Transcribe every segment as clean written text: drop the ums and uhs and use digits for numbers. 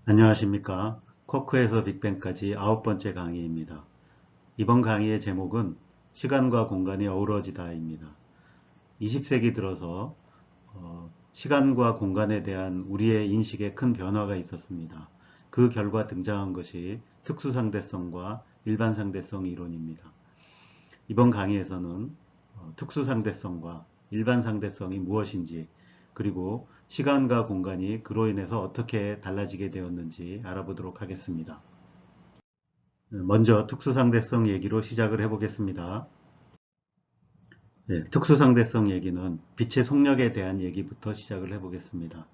안녕하십니까. 쿼크에서 빅뱅까지 9번째 강의입니다. 이번 강의의 제목은 시간과 공간이 어우러지다입니다. 20세기 들어서 시간과 공간에 대한 우리의 인식에 큰 변화가 있었습니다. 그 결과 등장한 것이 특수상대성과 일반상대성 이론입니다. 이번 강의에서는 특수상대성과 일반상대성이 무엇인지, 그리고 시간과 공간이 그로 인해서 어떻게 달라지게 되었는지 알아보도록 하겠습니다. 먼저 특수상대성 얘기로 시작을 해보겠습니다. 네, 특수상대성 얘기는 빛의 속력에 대한 얘기부터 시작을 해보겠습니다.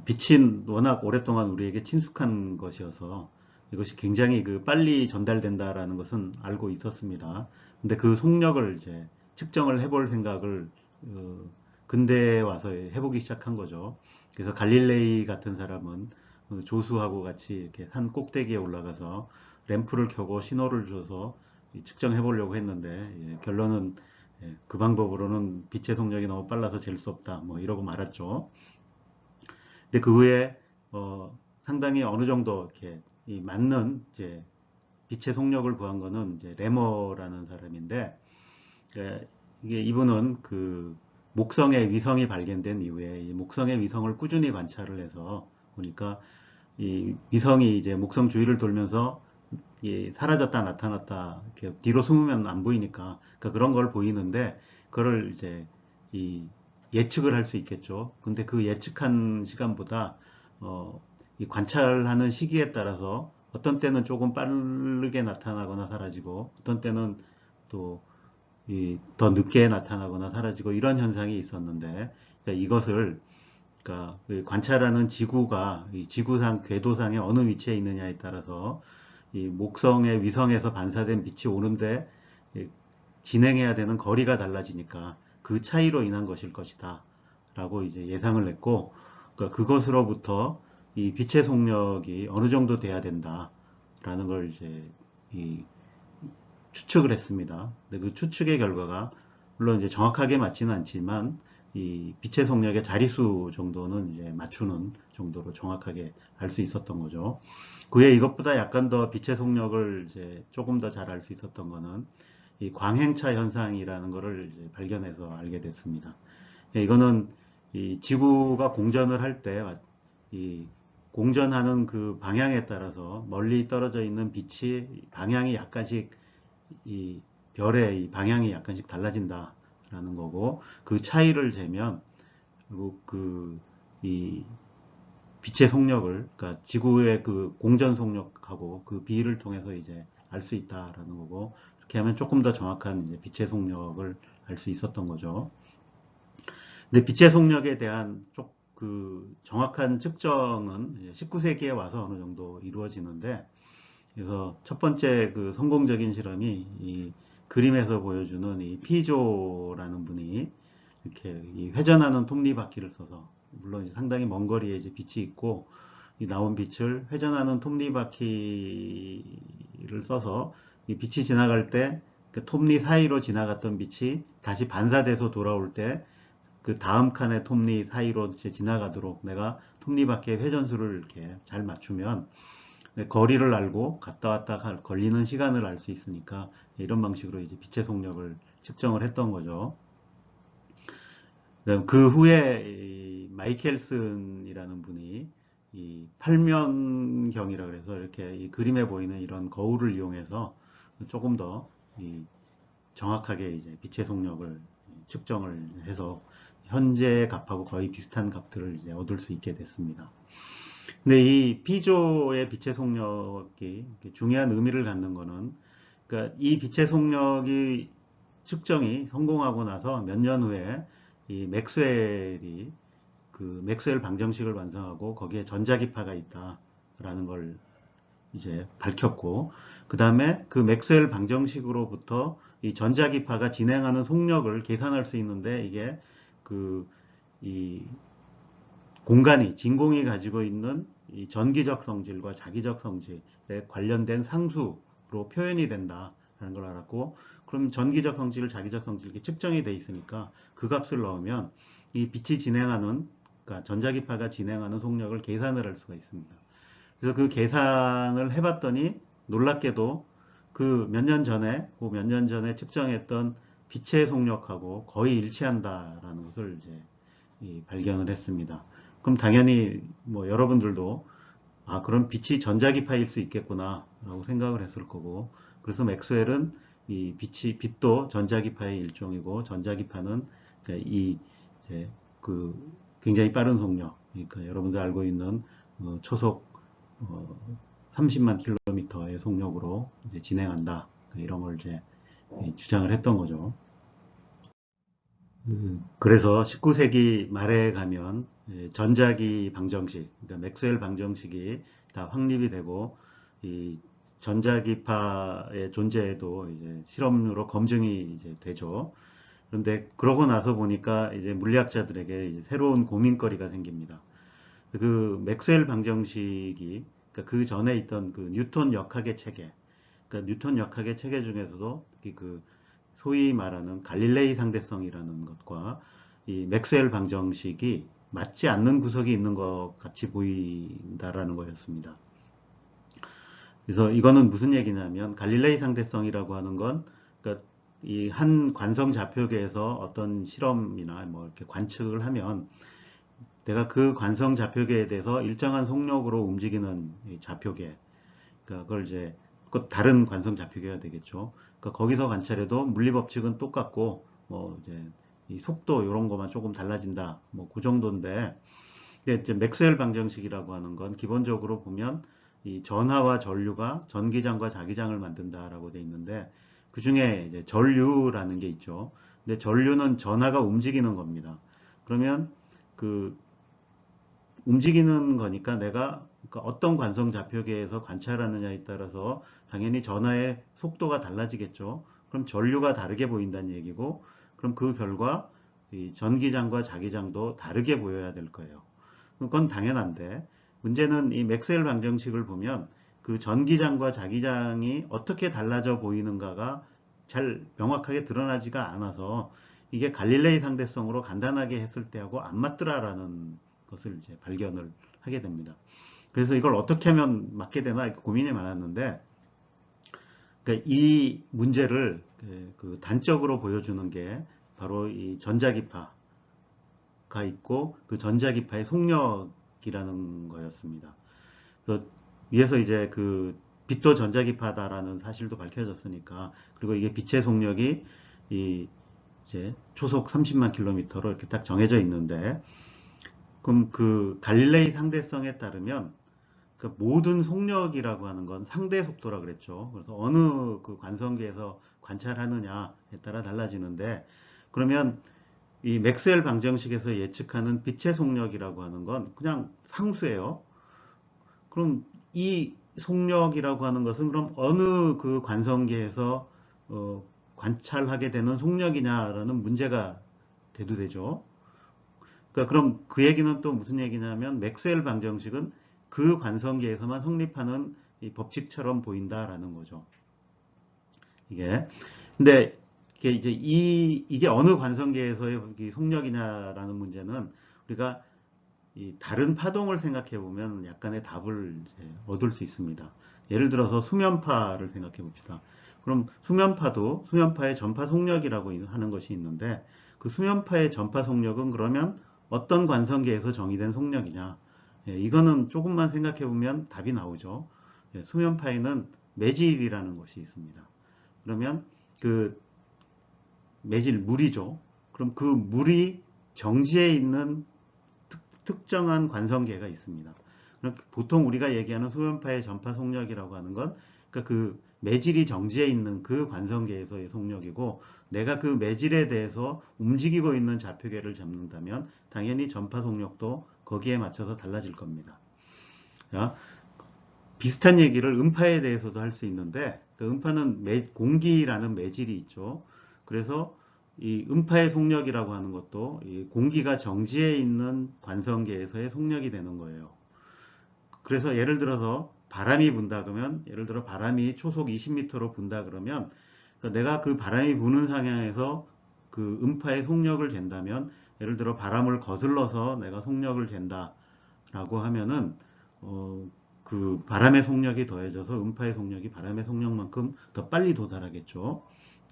빛이 워낙 오랫동안 우리에게 친숙한 것이어서 이것이 굉장히 빨리 전달된다라는 것은 알고 있었습니다. 근데 그 속력을 이제 측정을 해볼 생각을 어, 근대에 와서 해보기 시작한 거죠. 그래서 갈릴레이 같은 사람은 조수하고 같이 이렇게 산 꼭대기에 올라가서 램프를 켜고 신호를 줘서 측정해 보려고 했는데, 결론은 그 방법으로는 빛의 속력이 너무 빨라서 잴 수 없다, 뭐 이러고 말았죠. 근데 그 후에 상당히 어느 정도 이렇게 맞는 이제 빛의 속력을 구한 거는 이제 레머라는 사람인데, 이게 이분은 그 목성의 위성이 발견된 이후에 이 목성의 위성을 꾸준히 관찰을 해서 보니까 이 위성이 이제 목성 주위를 돌면서 사라졌다 나타났다 이렇게 뒤로 숨으면 안 보이니까, 그러니까 그런 걸 보이는데, 그걸 이제 이 예측을 할 수 있겠죠. 근데 그 예측한 시간보다 이 관찰하는 시기에 따라서 어떤 때는 조금 빠르게 나타나거나 사라지고, 어떤 때는 또 더 늦게 나타나거나 사라지고, 이런 현상이 있었는데, 그러니까 이것을, 그러니까 관찰하는 지구가 이 지구상 궤도상의 어느 위치에 있느냐에 따라서 이 목성의 위성에서 반사된 빛이 오는데 진행해야 되는 거리가 달라지니까 그 차이로 인한 것일 것이다 라고 이제 예상을 했고, 그러니까 그것으로부터 이 빛의 속력이 어느 정도 돼야 된다 라는 걸 이제 이 추측을 했습니다. 근데 그 추측의 결과가 물론 이제 정확하게 맞지는 않지만 이 빛의 속력의 자릿수 정도는 이제 맞추는 정도로 정확하게 알 수 있었던 거죠. 그에 이것보다 약간 더 빛의 속력을 이제 조금 더 잘 알 수 있었던 거는 이 광행차 현상이라는 것을 이제 발견해서 알게 됐습니다. 이거는 이 지구가 공전을 할 때 이 공전하는 그 방향에 따라서 멀리 떨어져 있는 빛이 방향이 약간씩 이 별의 이 방향이 약간씩 달라진다라는 거고, 그 차이를 재면 결국 이 빛의 속력을, 그러니까 지구의 그 공전 속력하고 그 비를 통해서 이제 알 수 있다라는 거고, 이렇게 하면 조금 더 정확한 이제 빛의 속력을 알 수 있었던 거죠. 근데 빛의 속력에 대한 그 정확한 측정은 19세기에 와서 어느 정도 이루어지는데, 그래서 첫 번째 그 성공적인 실험이 이 그림에서 보여주는 이 피조라는 분이 이렇게 이 회전하는 톱니바퀴를 써서, 물론 상당히 먼 거리에 이제 빛이 있고, 이 나온 빛을 회전하는 톱니바퀴를 써서 이 빛이 지나갈 때 그 톱니 사이로 지나갔던 빛이 다시 반사돼서 돌아올 때 그 다음 칸의 톱니 사이로 이제 지나가도록 내가 톱니바퀴의 회전수를 이렇게 잘 맞추면 거리를 알고 갔다 왔다 걸리는 시간을 알 수 있으니까, 이런 방식으로 이제 빛의 속력을 측정을 했던 거죠. 그 후에 마이켈슨이라는 분이 이 팔면경이라 그래서 이렇게 이 그림에 보이는 이런 거울을 이용해서 조금 더 정확하게 이제 빛의 속력을 측정을 해서 현재 값하고 거의 비슷한 값들을 이제 얻을 수 있게 됐습니다. 근데 이 피조의 빛의 속력이 중요한 의미를 갖는 거는, 그러니까 이 빛의 속력이 측정이 성공하고 나서 몇 년 후에 이 맥스웰이 그 맥스웰 방정식을 완성하고 거기에 전자기파가 있다라는 걸 이제 밝혔고, 그 다음에 그 맥스웰 방정식으로부터 이 전자기파가 진행하는 속력을 계산할 수 있는데, 이게 이 공간이 진공이 가지고 있는 이 전기적 성질과 자기적 성질에 관련된 상수로 표현이 된다라는 걸 알았고, 그럼 전기적 성질, 자기적 성질 이렇게 측정이 돼 있으니까 그 값을 넣으면 이 빛이 진행하는, 그러니까 전자기파가 진행하는 속력을 계산을 할 수가 있습니다. 그래서 그 계산을 해봤더니 놀랍게도 그 몇 년 전에 측정했던 빛의 속력하고 거의 일치한다라는 것을 이제 발견을 했습니다. 그럼 당연히 뭐 여러분들도 아, 그럼 빛이 전자기파일 수 있겠구나 라고 생각을 했을 거고, 그래서 맥스웰은 이 빛도 전자기파의 일종이고, 전자기파는 그러니까 이제 그 굉장히 빠른 속력, 그러니까 여러분들 알고 있는 초속 30만 킬로미터의 속력으로 이제 진행한다, 이런 걸 이제 주장을 했던 거죠. 그래서 19세기 말에 가면 전자기 방정식, 그러니까 맥스웰 방정식이 다 확립이 되고, 이 전자기파의 존재에도 이제 실험으로 검증이 이제 되죠. 그런데 그러고 나서 보니까 이제 물리학자들에게 이제 새로운 고민거리가 생깁니다. 그 맥스웰 방정식이, 그러니까 그 전에 있던 그 뉴턴 역학의 체계, 그러니까 뉴턴 역학의 체계 중에서도 특히 그 소위 말하는 갈릴레이 상대성이라는 것과 이 맥스웰 방정식이 맞지 않는 구석이 있는 것 같이 보인다라는 거였습니다. 그래서 이거는 무슨 얘기냐면 갈릴레이 상대성이라고 하는 건 그러니까 이 한 관성 좌표계에서 어떤 실험이나 뭐 이렇게 관측을 하면 내가 그 관성 좌표계에 대해서 일정한 속력으로 움직이는 좌표계, 그러니까 그걸 이제 그 다른 관성 좌표계가 되겠죠. 그러니까 거기서 관찰해도 물리 법칙은 똑같고 뭐 이제 이 속도 이런 것만 조금 달라진다. 뭐 그 정도인데, 근데 이제 맥스웰 방정식이라고 하는 건 기본적으로 보면 이 전하와 전류가 전기장과 자기장을 만든다라고 돼 있는데, 그 중에 이제 전류라는 게 있죠. 근데 전류는 전하가 움직이는 겁니다. 그러면 그 움직이는 거니까 내가 그러니까 어떤 관성 좌표계에서 관찰하느냐에 따라서 당연히 전하의 속도가 달라지겠죠. 그럼 전류가 다르게 보인다는 얘기고, 그럼 그 결과 이 전기장과 자기장도 다르게 보여야 될 거예요. 그건 당연한데, 문제는 이 맥스웰 방정식을 보면 그 전기장과 자기장이 어떻게 달라져 보이는가가 잘 명확하게 드러나지가 않아서 이게 갈릴레이 상대성으로 간단하게 했을 때하고 안 맞더라라는 것을 이제 발견을 하게 됩니다. 그래서 이걸 어떻게 하면 맞게 되나 이렇게 고민이 많았는데, 그러니까 이 문제를 그 단적으로 보여주는 게 바로 이 전자기파가 있고 그 전자기파의 속력이라는 거였습니다. 그래서 위에서 이제 그 빛도 전자기파다라는 사실도 밝혀졌으니까, 그리고 이게 빛의 속력이 이 이제 초속 30만 킬로미터로 이렇게 딱 정해져 있는데, 그럼 그 갈릴레이 상대성에 따르면 그 모든 속력이라고 하는 건 상대 속도라 그랬죠. 그래서 어느 그 관성계에서 관찰하느냐에 따라 달라지는데, 그러면 이 맥스웰 방정식에서 예측하는 빛의 속력이라고 하는 건 그냥 상수예요. 그럼 이 속력이라고 하는 것은 그럼 어느 그 관성계에서 관찰하게 되는 속력이냐라는 문제가 대두되죠. 그러니까 그럼 그 얘기는 또 무슨 얘기냐면 맥스웰 방정식은 그 관성계에서만 성립하는 이 법칙처럼 보인다라는 거죠. 이게. 근데 이게 이제 이게 어느 관성계에서의 속력이냐라는 문제는 우리가 이 다른 파동을 생각해 보면 약간의 답을 이제 얻을 수 있습니다. 예를 들어서 수면파를 생각해 봅시다. 그럼 수면파의 전파 속력이라고 하는 것이 있는데, 그 수면파의 전파 속력은 그러면 어떤 관성계에서 정의된 속력이냐? 예, 이거는 조금만 생각해 보면 답이 나오죠. 예, 수면파에는 매질이라는 것이 있습니다. 그러면 그 매질 물이죠. 그럼 그 물이 정지해 있는 특정한 관성계가 있습니다. 보통 우리가 얘기하는 소변파의 전파 속력이라고 하는 건 그러니까 그 매질이 정지해 있는 그 관성계에서의 속력이고, 내가 그 매질에 대해서 움직이고 있는 좌표계를 잡는다면 당연히 전파 속력도 거기에 맞춰서 달라질 겁니다. 자, 비슷한 얘기를 음파에 대해서도 할 수 있는데, 그 음파는 공기라는 매질이 있죠. 그래서 이 음파의 속력이라고 하는 것도 이 공기가 정지해 있는 관성계에서의 속력이 되는 거예요. 그래서 예를 들어서 바람이 분다 그러면, 예를 들어 바람이 초속 20m로 분다 그러면, 그러니까 내가 그 바람이 부는 상황에서 그 음파의 속력을 잰다면, 예를 들어 바람을 거슬러서 내가 속력을 잰다라고 하면은 어, 그 바람의 속력이 더해져서 음파의 속력이 바람의 속력만큼 더 빨리 도달하겠죠.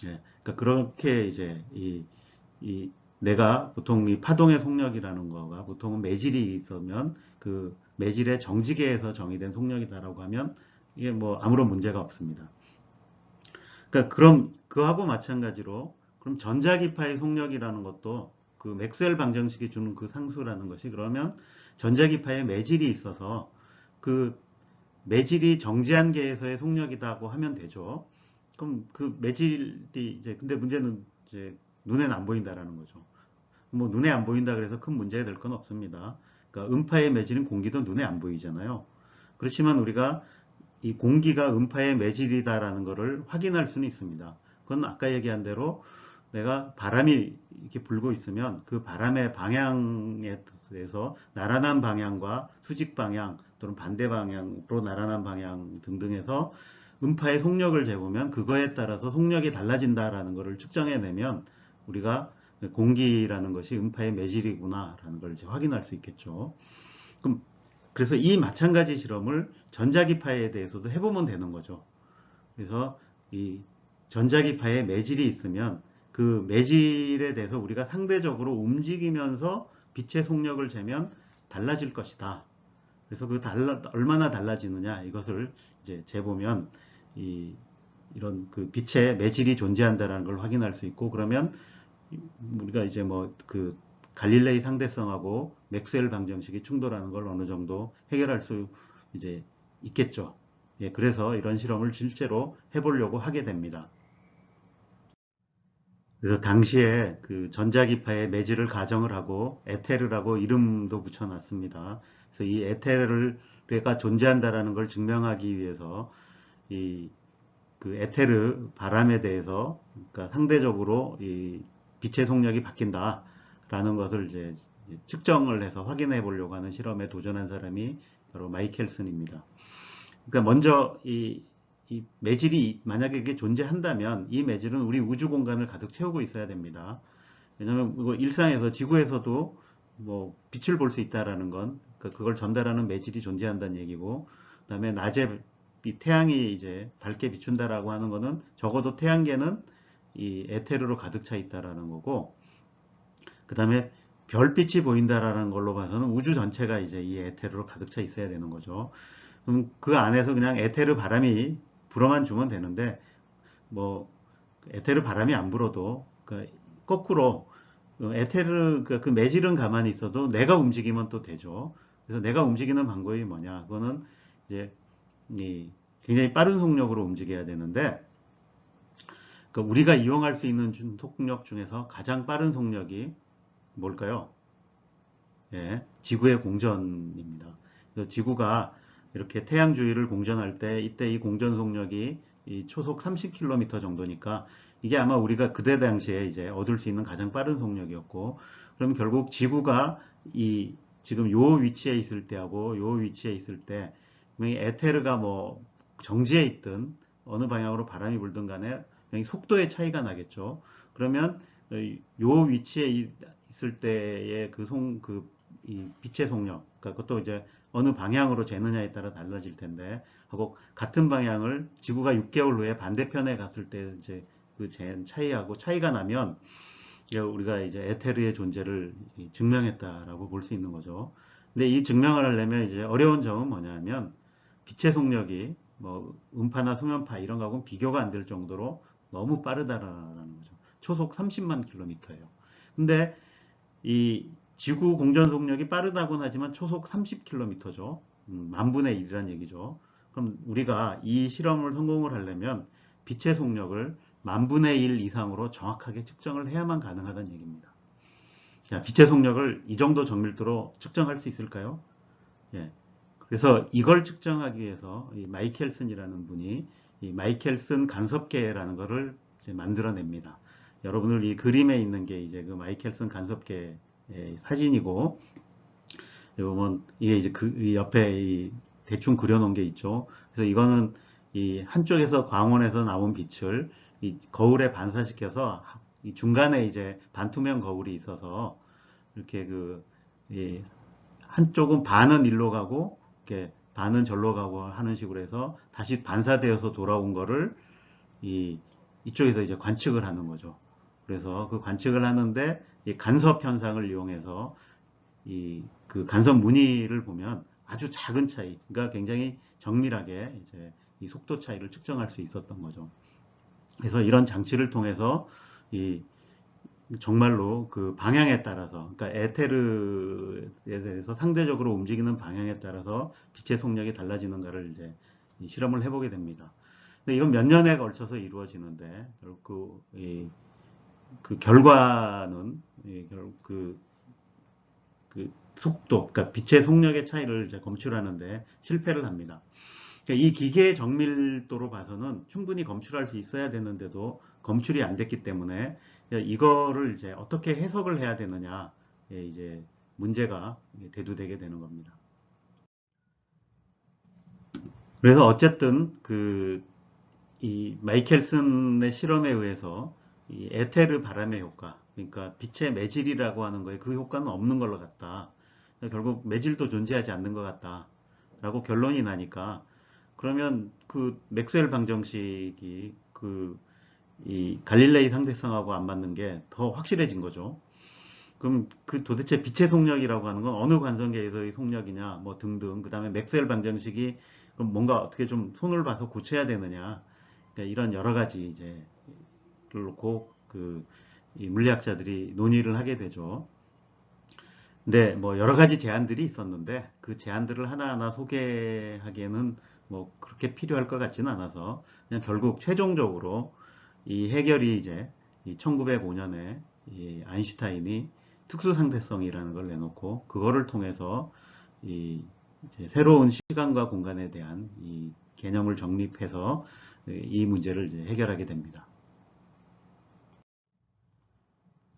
예, 그러니까 그렇게 이제 이 내가 보통 이 파동의 속력이라는 거가 보통은 매질이 있으면 그 매질의 정지계에서 정의된 속력이다라고 하면 이게 뭐 아무런 문제가 없습니다. 그러니까 그럼 그하고 마찬가지로 그럼 전자기파의 속력이라는 것도 그 맥스웰 방정식이 주는 그 상수라는 것이 그러면 전자기파에 매질이 있어서 그 매질이 정지한 계에서의 속력이다고 하면 되죠. 그럼 그 매질이 이제 근데 문제는 이제 눈에는 안 보인다라는 거죠. 뭐 눈에 안 보인다 그래서 큰 문제가 될 건 없습니다. 그러니까 음파의 매질은 공기도 눈에 안 보이잖아요. 그렇지만 우리가 이 공기가 음파의 매질이다라는 것을 확인할 수는 있습니다. 그건 아까 얘기한 대로 내가 바람이 이렇게 불고 있으면 그 바람의 방향에 대해서 나란한 방향과 수직 방향 또는 반대 방향으로 나란한 방향 등등에서 음파의 속력을 재보면 그거에 따라서 속력이 달라진다라는 것을 측정해내면 우리가 공기라는 것이 음파의 매질이구나라는 걸 이제 확인할 수 있겠죠. 그럼 그래서 이 마찬가지 실험을 전자기파에 대해서도 해보면 되는 거죠. 그래서 이 전자기파에 매질이 있으면 그 매질에 대해서 우리가 상대적으로 움직이면서 빛의 속력을 재면 달라질 것이다. 그래서 얼마나 달라지느냐 이것을 이제 재보면 이런 그 빛의 매질이 존재한다는 걸 확인할 수 있고 그러면 우리가 이제 뭐 그 갈릴레이 상대성하고 맥스웰 방정식이 충돌하는 걸 어느 정도 해결할 수 이제 있겠죠. 예, 그래서 이런 실험을 실제로 해보려고 하게 됩니다. 그래서 당시에 그 전자기파의 매질을 가정을 하고 에테르라고 이름도 붙여놨습니다. 그래서 이 에테르가 존재한다라는 걸 증명하기 위해서 이 그 에테르 바람에 대해서 그러니까 상대적으로 이 빛의 속력이 바뀐다라는 것을 이제 측정을 해서 확인해 보려고 하는 실험에 도전한 사람이 바로 마이켈슨입니다. 그러니까 먼저 이 매질이 만약에 이게 존재한다면 이 매질은 우리 우주 공간을 가득 채우고 있어야 됩니다. 왜냐하면 일상에서 지구에서도 뭐 빛을 볼 수 있다라는 건 그걸 전달하는 매질이 존재한다는 얘기고, 그다음에 낮에 태양이 이제 밝게 비춘다라고 하는 거는 적어도 태양계는 이 에테르로 가득 차 있다라는 거고, 그다음에 별빛이 보인다라는 걸로 봐서는 우주 전체가 이제 이 에테르로 가득 차 있어야 되는 거죠. 그럼 그 안에서 그냥 에테르 바람이 불어만 주면 되는데 뭐 에테르 바람이 안 불어도 거꾸로 에테르 그 매질은 가만히 있어도 내가 움직이면 또 되죠. 그래서 내가 움직이는 방법이 뭐냐? 그거는 이제 굉장히 빠른 속력으로 움직여야 되는데 우리가 이용할 수 있는 속력 중에서 가장 빠른 속력이 뭘까요? 예, 지구의 공전입니다. 그래서 지구가 이렇게 태양 주위를 공전할 때 이때 이 공전 속력이 이 초속 30km 정도니까 이게 아마 우리가 그때 당시에 이제 얻을 수 있는 가장 빠른 속력이었고, 그럼 결국 지구가 이 지금 요 위치에 있을 때하고 요 위치에 있을 때 에테르가 뭐 정지해 있든 어느 방향으로 바람이 불든 간에 속도의 차이가 나겠죠. 그러면 요 위치에 있을 때의 이 빛의 속력, 그러니까 그것도 이제 어느 방향으로 재느냐에 따라 달라질 텐데, 하고 같은 방향을 지구가 6개월 후에 반대편에 갔을 때 이제 그 차이하고 차이가 나면 우리가 이제 에테르의 존재를 증명했다라고 볼 수 있는 거죠. 근데 이 증명을 하려면 이제 어려운 점은 뭐냐면 빛의 속력이 뭐 음파나 수면파 이런 거하고는 비교가 안 될 정도로 너무 빠르다라는 거죠. 초속 30만 킬로미터예요. 근데 이 지구 공전 속력이 빠르다고는 하지만 초속 30km죠. 만분의 1이란 얘기죠. 그럼 우리가 이 실험을 성공을 하려면 빛의 속력을 만분의 1 이상으로 정확하게 측정을 해야만 가능하다는 얘기입니다. 자, 빛의 속력을 이 정도 정밀도로 측정할 수 있을까요? 예. 그래서 이걸 측정하기 위해서 이 마이켈슨이라는 분이 이 마이켈슨 간섭계라는 것을 이제 만들어냅니다. 여러분들 이 그림에 있는 게 이제 그 마이켈슨 간섭계 사진이고, 보면 이게 이제 이 옆에 대충 그려놓은 게 있죠. 그래서 이거는 이 한쪽에서 광원에서 나온 빛을 이 거울에 반사시켜서 이 중간에 이제 반투명 거울이 있어서 이렇게 한쪽은 반은 일로 가고 이렇게 반은 절로 가고 하는 식으로 해서 다시 반사되어서 돌아온 거를 이쪽에서 이제 관측을 하는 거죠. 그래서 그 관측을 하는데 이 간섭 현상을 이용해서 그 간섭 무늬를 보면 아주 작은 차이, 그러니까 굉장히 정밀하게 이제 이 속도 차이를 측정할 수 있었던 거죠. 그래서 이런 장치를 통해서 이 정말로 그 방향에 따라서, 그러니까 에테르에 대해서 상대적으로 움직이는 방향에 따라서 빛의 속력이 달라지는가를 이제 실험을 해보게 됩니다. 근데 이건 몇 년에 걸쳐서 이루어지는데 결국 그 결과는 그 속도, 그러니까 빛의 속력의 차이를 이제 검출하는데 실패를 합니다. 그러니까 이 기계의 정밀도로 봐서는 충분히 검출할 수 있어야 되는데도 검출이 안 됐기 때문에 이거를 이제 어떻게 해석을 해야 되느냐, 이제 문제가 대두되게 되는 겁니다. 그래서 어쨌든 이 마이켈슨의 실험에 의해서 이 에테르 바람의 효과, 그러니까 빛의 매질이라고 하는 거에 그 효과는 없는 걸로 같다. 결국 매질도 존재하지 않는 것 같다라고 결론이 나니까, 그러면 그 맥스웰 방정식이 이 갈릴레이 상대성하고 안 맞는 게 더 확실해진 거죠. 그럼 그 도대체 빛의 속력이라고 하는 건 어느 관성계에서의 속력이냐, 뭐 등등. 그 다음에 맥스웰 방정식이 그럼 뭔가 어떻게 좀 손을 봐서 고쳐야 되느냐. 그러니까 이런 여러 가지 이제 를 놓고 이 물리학자들이 논의를 하게 되죠. 근데 뭐 여러 가지 제안들이 있었는데 그 제안들을 하나하나 소개하기에는 뭐 그렇게 필요할 것 같지는 않아서 그냥 결국 최종적으로 이 해결이 이제 1905년에 이 아인슈타인이 특수상대성이라는 걸 내놓고 그거를 통해서 이제 새로운 시간과 공간에 대한 이 개념을 정립해서 이 문제를 이제 해결하게 됩니다.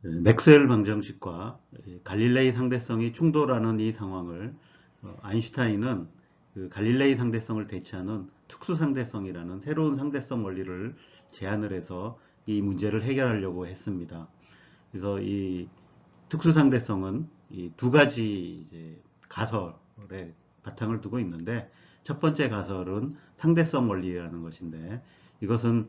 맥스웰 방정식과 갈릴레이 상대성이 충돌하는 이 상황을 아인슈타인은 그 갈릴레이 상대성을 대체하는 특수상대성이라는 새로운 상대성 원리를 제안을 해서 이 문제를 해결하려고 했습니다. 그래서 이 특수상대성은 이 두 가지 이제 가설에 바탕을 두고 있는데, 첫 번째 가설은 상대성 원리라는 것인데, 이것은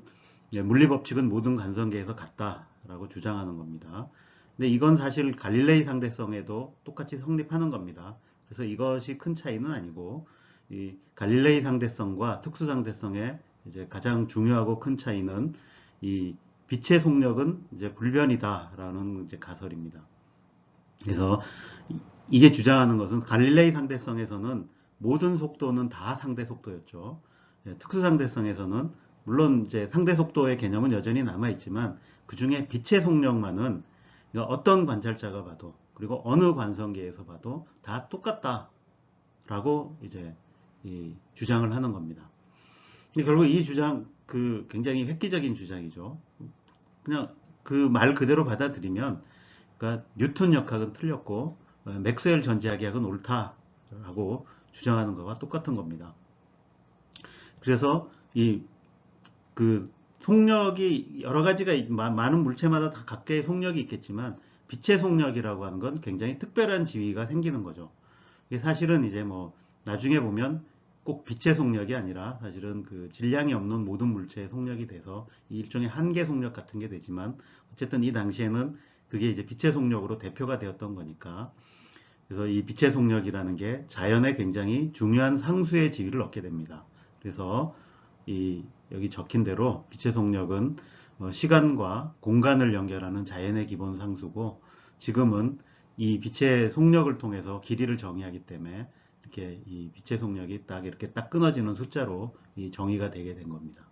물리법칙은 모든 관성계에서 같다라고 주장하는 겁니다. 근데 이건 사실 갈릴레이 상대성에도 똑같이 성립하는 겁니다. 그래서 이것이 큰 차이는 아니고, 이 갈릴레이 상대성과 특수 상대성의 이제 가장 중요하고 큰 차이는 이 빛의 속력은 이제 불변이다라는 이제 가설입니다. 그래서 이게 주장하는 것은 갈릴레이 상대성에서는 모든 속도는 다 상대 속도였죠. 특수 상대성에서는 물론 이제 상대 속도의 개념은 여전히 남아 있지만 그 중에 빛의 속력만은 어떤 관찰자가 봐도 그리고 어느 관성계에서 봐도 다 똑같다라고 이제 주장을 하는 겁니다. 결국 이 주장 굉장히 획기적인 주장이죠. 그냥 그 말 그대로 받아들이면, 그러니까 뉴턴 역학은 틀렸고 맥스웰 전지하계학은 옳다라고 주장하는 것과 똑같은 겁니다. 그래서 속력이 여러 가지가 많은 물체마다 다 각계의 속력이 있겠지만 빛의 속력이라고 하는 건 굉장히 특별한 지위가 생기는 거죠. 이게 사실은 이제 뭐 나중에 보면 꼭 빛의 속력이 아니라 사실은 그 질량이 없는 모든 물체의 속력이 돼서 일종의 한계 속력 같은 게 되지만, 어쨌든 이 당시에는 그게 이제 빛의 속력으로 대표가 되었던 거니까, 그래서 이 빛의 속력이라는 게 자연의 굉장히 중요한 상수의 지위를 얻게 됩니다. 그래서 여기 적힌 대로 빛의 속력은 시간과 공간을 연결하는 자연의 기본 상수고, 지금은 이 빛의 속력을 통해서 길이를 정의하기 때문에 이렇게 이 빛의 속력이 이렇게 딱 끊어지는 숫자로 정의가 되게 된 겁니다.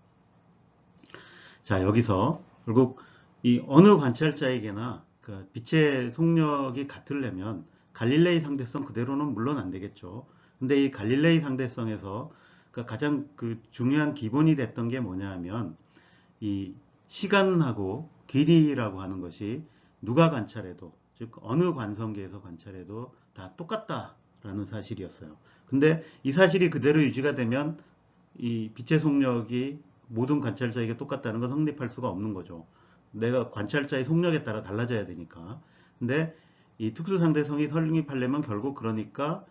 자, 여기서 결국 이 어느 관찰자에게나 그 빛의 속력이 같으려면 갈릴레이 상대성 그대로는 물론 안 되겠죠. 근데 이 갈릴레이 상대성에서 가장 중요한 기본이 됐던 게 뭐냐 하면, 이 시간하고 길이라고 하는 것이 누가 관찰해도, 즉 어느 관성계에서 관찰해도 다 똑같다라는 사실이었어요. 근데 이 사실이 그대로 유지가 되면 이 빛의 속력이 모든 관찰자에게 똑같다는 건 성립할 수가 없는 거죠. 내가 관찰자의 속력에 따라 달라져야 되니까. 근데 이 특수상대성이 성립하려면 결국 그러니까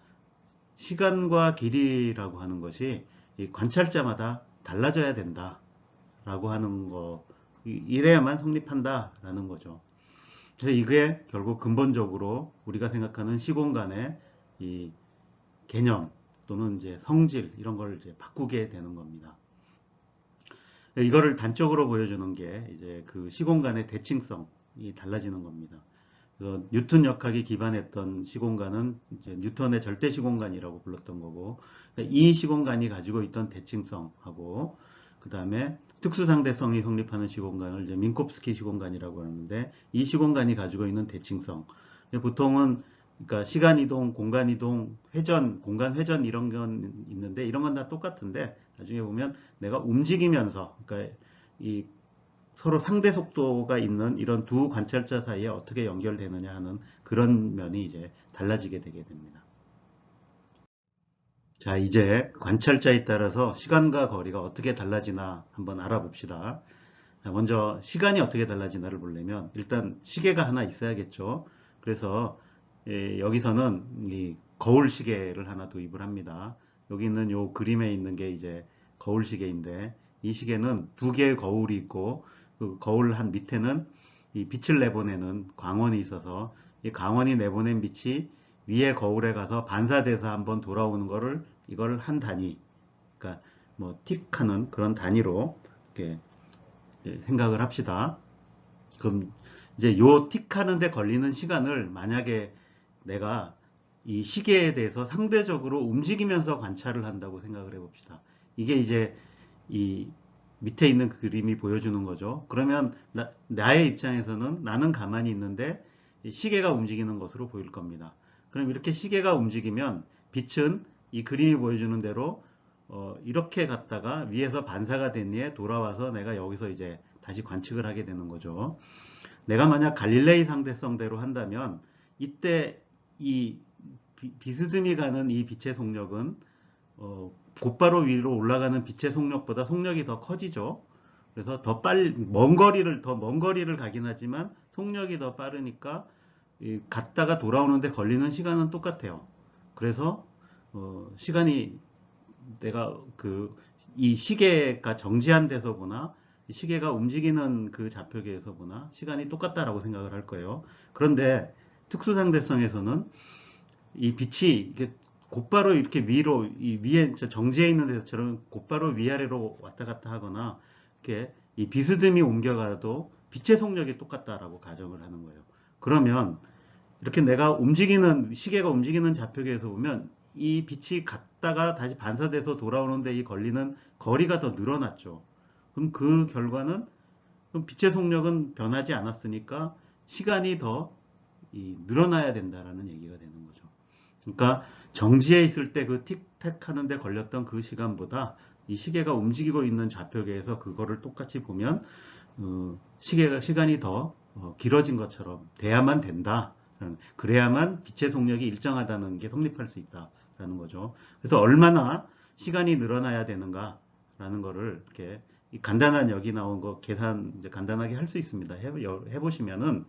시간과 길이라고 하는 것이 이 관찰자마다 달라져야 된다라고 하는 거, 이래야만 성립한다라는 거죠. 그래서 이게 결국 근본적으로 우리가 생각하는 시공간의 이 개념 또는 이제 성질 이런 걸 이제 바꾸게 되는 겁니다. 이거를 단적으로 보여주는 게 이제 그 시공간의 대칭성이 달라지는 겁니다. 그래서 뉴턴 역학이 기반했던 시공간은 이제 뉴턴의 절대 시공간이라고 불렀던 거고, 그러니까 이 시공간이 가지고 있던 대칭성하고 그 다음에 특수상대성이 성립하는 시공간을 이제 민콥스키 시공간이라고 하는데, 이 시공간이 가지고 있는 대칭성, 보통은 그러니까 시간 이동, 공간 이동, 회전, 공간 회전 이런 건 있는데 이런 건 다 똑같은데 나중에 보면 내가 움직이면서 그러니까 이 서로 상대 속도가 있는 이런 두 관찰자 사이에 어떻게 연결되느냐 하는 그런 면이 이제 달라지게 되게 됩니다. 자, 이제 관찰자에 따라서 시간과 거리가 어떻게 달라지나 한번 알아봅시다. 자, 먼저 시간이 어떻게 달라지나를 보려면 일단 시계가 하나 있어야겠죠. 그래서 여기서는 이 거울 시계를 하나 도입을 합니다. 여기 있는 요 그림에 있는 게 이제 거울 시계인데, 이 시계는 두 개의 거울이 있고 그 거울 한 밑에는 이 빛을 내보내는 광원이 있어서 이 광원이 내보낸 빛이 위에 거울에 가서 반사돼서 한번 돌아오는 거를 이걸 한 단위, 그러니까 뭐 틱하는 그런 단위로 이렇게 생각을 합시다. 그럼 이제 요 틱하는데 걸리는 시간을 만약에 내가 이 시계에 대해서 상대적으로 움직이면서 관찰을 한다고 생각을 해봅시다. 이게 이제 이 밑에 있는 그 그림이 보여주는 거죠. 그러면 나의 입장에서는 나는 가만히 있는데 시계가 움직이는 것으로 보일 겁니다. 그럼 이렇게 시계가 움직이면 빛은 이 그림이 보여주는 대로 이렇게 갔다가 위에서 반사가 된 뒤에 돌아와서 내가 여기서 이제 다시 관측을 하게 되는 거죠. 내가 만약 갈릴레이 상대성대로 한다면 이때 이 비스듬히 가는 이 빛의 속력은 곧바로 위로 올라가는 빛의 속력보다 속력이 더 커지죠. 그래서 더 빨리 먼 거리를 가긴 하지만 속력이 더 빠르니까 갔다가 돌아오는데 걸리는 시간은 똑같아요. 그래서 시간이 내가 이 시계가 정지한 데서 보나 시계가 움직이는 그 좌표계에서 보나 시간이 똑같다라고 생각을 할 거예요. 그런데 특수상대성에서는 이 빛이 이렇게 곧바로 이렇게 위로 이 위에 정지해 있는 데서처럼 곧바로 위아래로 왔다 갔다 하거나 이렇게 이 비스듬히 옮겨가도 빛의 속력이 똑같다라고 가정을 하는 거예요. 그러면 이렇게 내가 시계가 움직이는 좌표계에서 보면 이 빛이 갔다가 다시 반사돼서 돌아오는데 이 걸리는 거리가 더 늘어났죠. 그럼 그 결과는 그럼 빛의 속력은 변하지 않았으니까 시간이 더 늘어나야 된다라는 얘기가 되는 거죠. 그러니까 정지해 있을 때 그 틱택 하는데 걸렸던 그 시간보다 이 시계가 움직이고 있는 좌표계에서 그거를 똑같이 보면 시간이 더 길어진 것처럼 돼야만 된다. 그래야만 빛의 속력이 일정하다는 게 성립할 수 있다라는 거죠. 그래서 얼마나 시간이 늘어나야 되는가라는 거를 이렇게 간단한 여기 나온 거 계산 이제 간단하게 할 수 있습니다. 해보시면은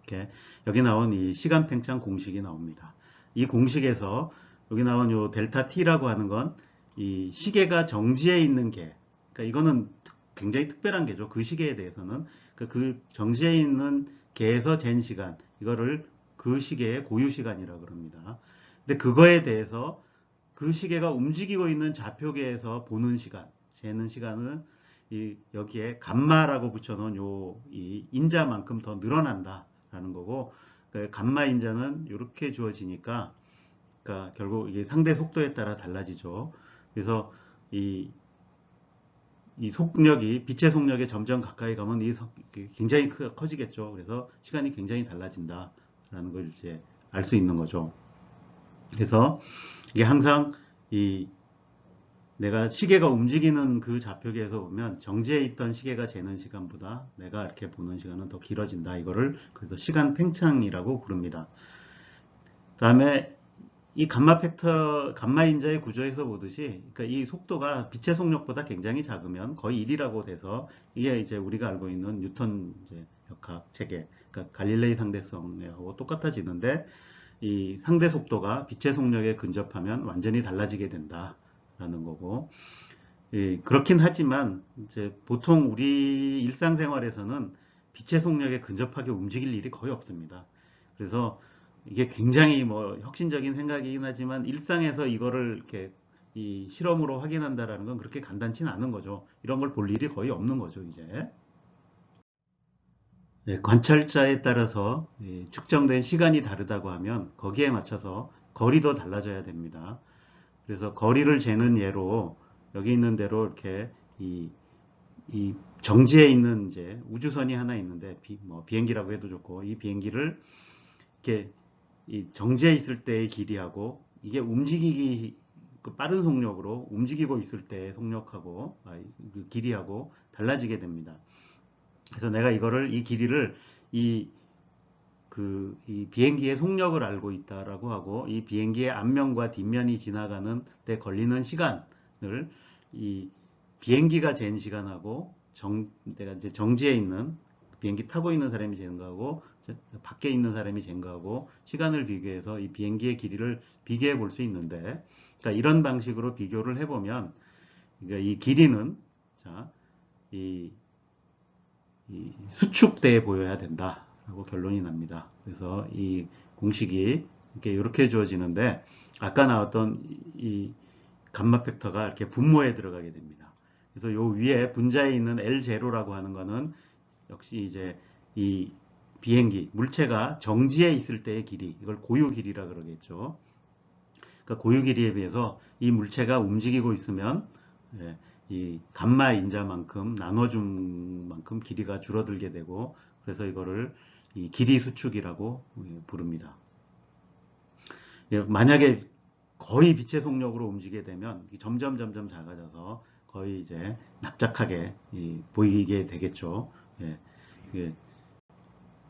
이렇게 여기 나온 이 시간 팽창 공식이 나옵니다. 이 공식에서 여기 나온 요 델타 T라고 하는 건 이 시계가 정지해 있는 게, 그러니까 이거는 굉장히 특별한 게죠. 그 시계에 대해서는 그 정지해 있는 개에서 잰 시간, 이거를 그 시계의 고유 시간이라고 그럽니다. 근데 그거에 대해서 그 시계가 움직이고 있는 좌표계에서 보는 시간, 재는 시간은 여기에 감마라고 붙여놓은 이 인자만큼 더 늘어난다라는 거고, 그 감마 인자는 이렇게 주어지니까, 그러니까 결국 이게 상대 속도에 따라 달라지죠. 그래서 이 속력이 빛의 속력에 점점 가까이 가면 굉장히 커지겠죠. 그래서 시간이 굉장히 달라진다라는 걸 이제 알 수 있는 거죠. 그래서 이게 항상 내가 시계가 움직이는 그 좌표계에서 보면 정지해 있던 시계가 재는 시간보다 내가 이렇게 보는 시간은 더 길어진다. 이거를 그래서 시간 팽창이라고 부릅니다. 다음에 이 감마 인자의 구조에서 보듯이, 그러니까 이 속도가 빛의 속력보다 굉장히 작으면 거의 1이라고 돼서 이게 이제 우리가 알고 있는 뉴턴 이제 역학 체계, 그러니까 갈릴레이 상대성하고 똑같아지는데, 이 상대 속도가 빛의 속력에 근접하면 완전히 달라지게 된다라는 거고, 예, 그렇긴 하지만 이제 보통 우리 일상생활에서는 빛의 속력에 근접하게 움직일 일이 거의 없습니다. 그래서 이게 굉장히 뭐 혁신적인 생각이긴 하지만 일상에서 이거를 이렇게 이 실험으로 확인한다라는 건 그렇게 간단치는 않은 거죠. 이런 걸 볼 일이 거의 없는 거죠, 이제. 예, 관찰자에 따라서 측정된 시간이 다르다고 하면 거기에 맞춰서 거리도 달라져야 됩니다. 그래서 거리를 재는 예로 여기 있는 대로 이렇게 이, 이 정지에 있는 이제 우주선이 하나 있는데 뭐 비행기라고 해도 좋고 이 비행기를 이렇게 이 정지해 있을 때의 길이하고 이게 움직이기 그 빠른 속력으로 움직이고 있을 때의 속력하고 그 길이하고 달라지게 됩니다. 그래서 내가 이거를 이 길이를 이 이 비행기의 속력을 알고 있다라고 하고 이 비행기의 앞면과 뒷면이 지나가는 데 걸리는 시간을 이 비행기가 잰 시간하고 내가 이제 정지해 있는 비행기 타고 있는 사람이 재는 거하고 밖에 있는 사람이 잰 거하고 시간을 비교해서 이 비행기의 길이를 비교해 볼 수 있는데, 그러니까 이런 방식으로 비교를 해보면 그러니까 이 길이는 자, 이 수축대에 보여야 된다라고 결론이 납니다. 그래서 이 공식이 이렇게 주어지는데 아까 나왔던 이 감마 팩터가 이렇게 분모에 들어가게 됩니다. 그래서 요 위에 분자에 있는 L0라고 하는 거는 역시 이제 이 비행기 물체가 정지해 있을 때의 길이, 이걸 고유 길이라 그러겠죠. 그러니까 고유 길이에 비해서 이 물체가 움직이고 있으면 예, 이 감마 인자만큼 나눠준 만큼 길이가 줄어들게 되고, 그래서 이거를 이 길이 수축이라고 부릅니다. 예, 만약에 거의 빛의 속력으로 움직이게 되면 점점 작아져서 거의 이제 납작하게 보이게 되겠죠. 예, 예.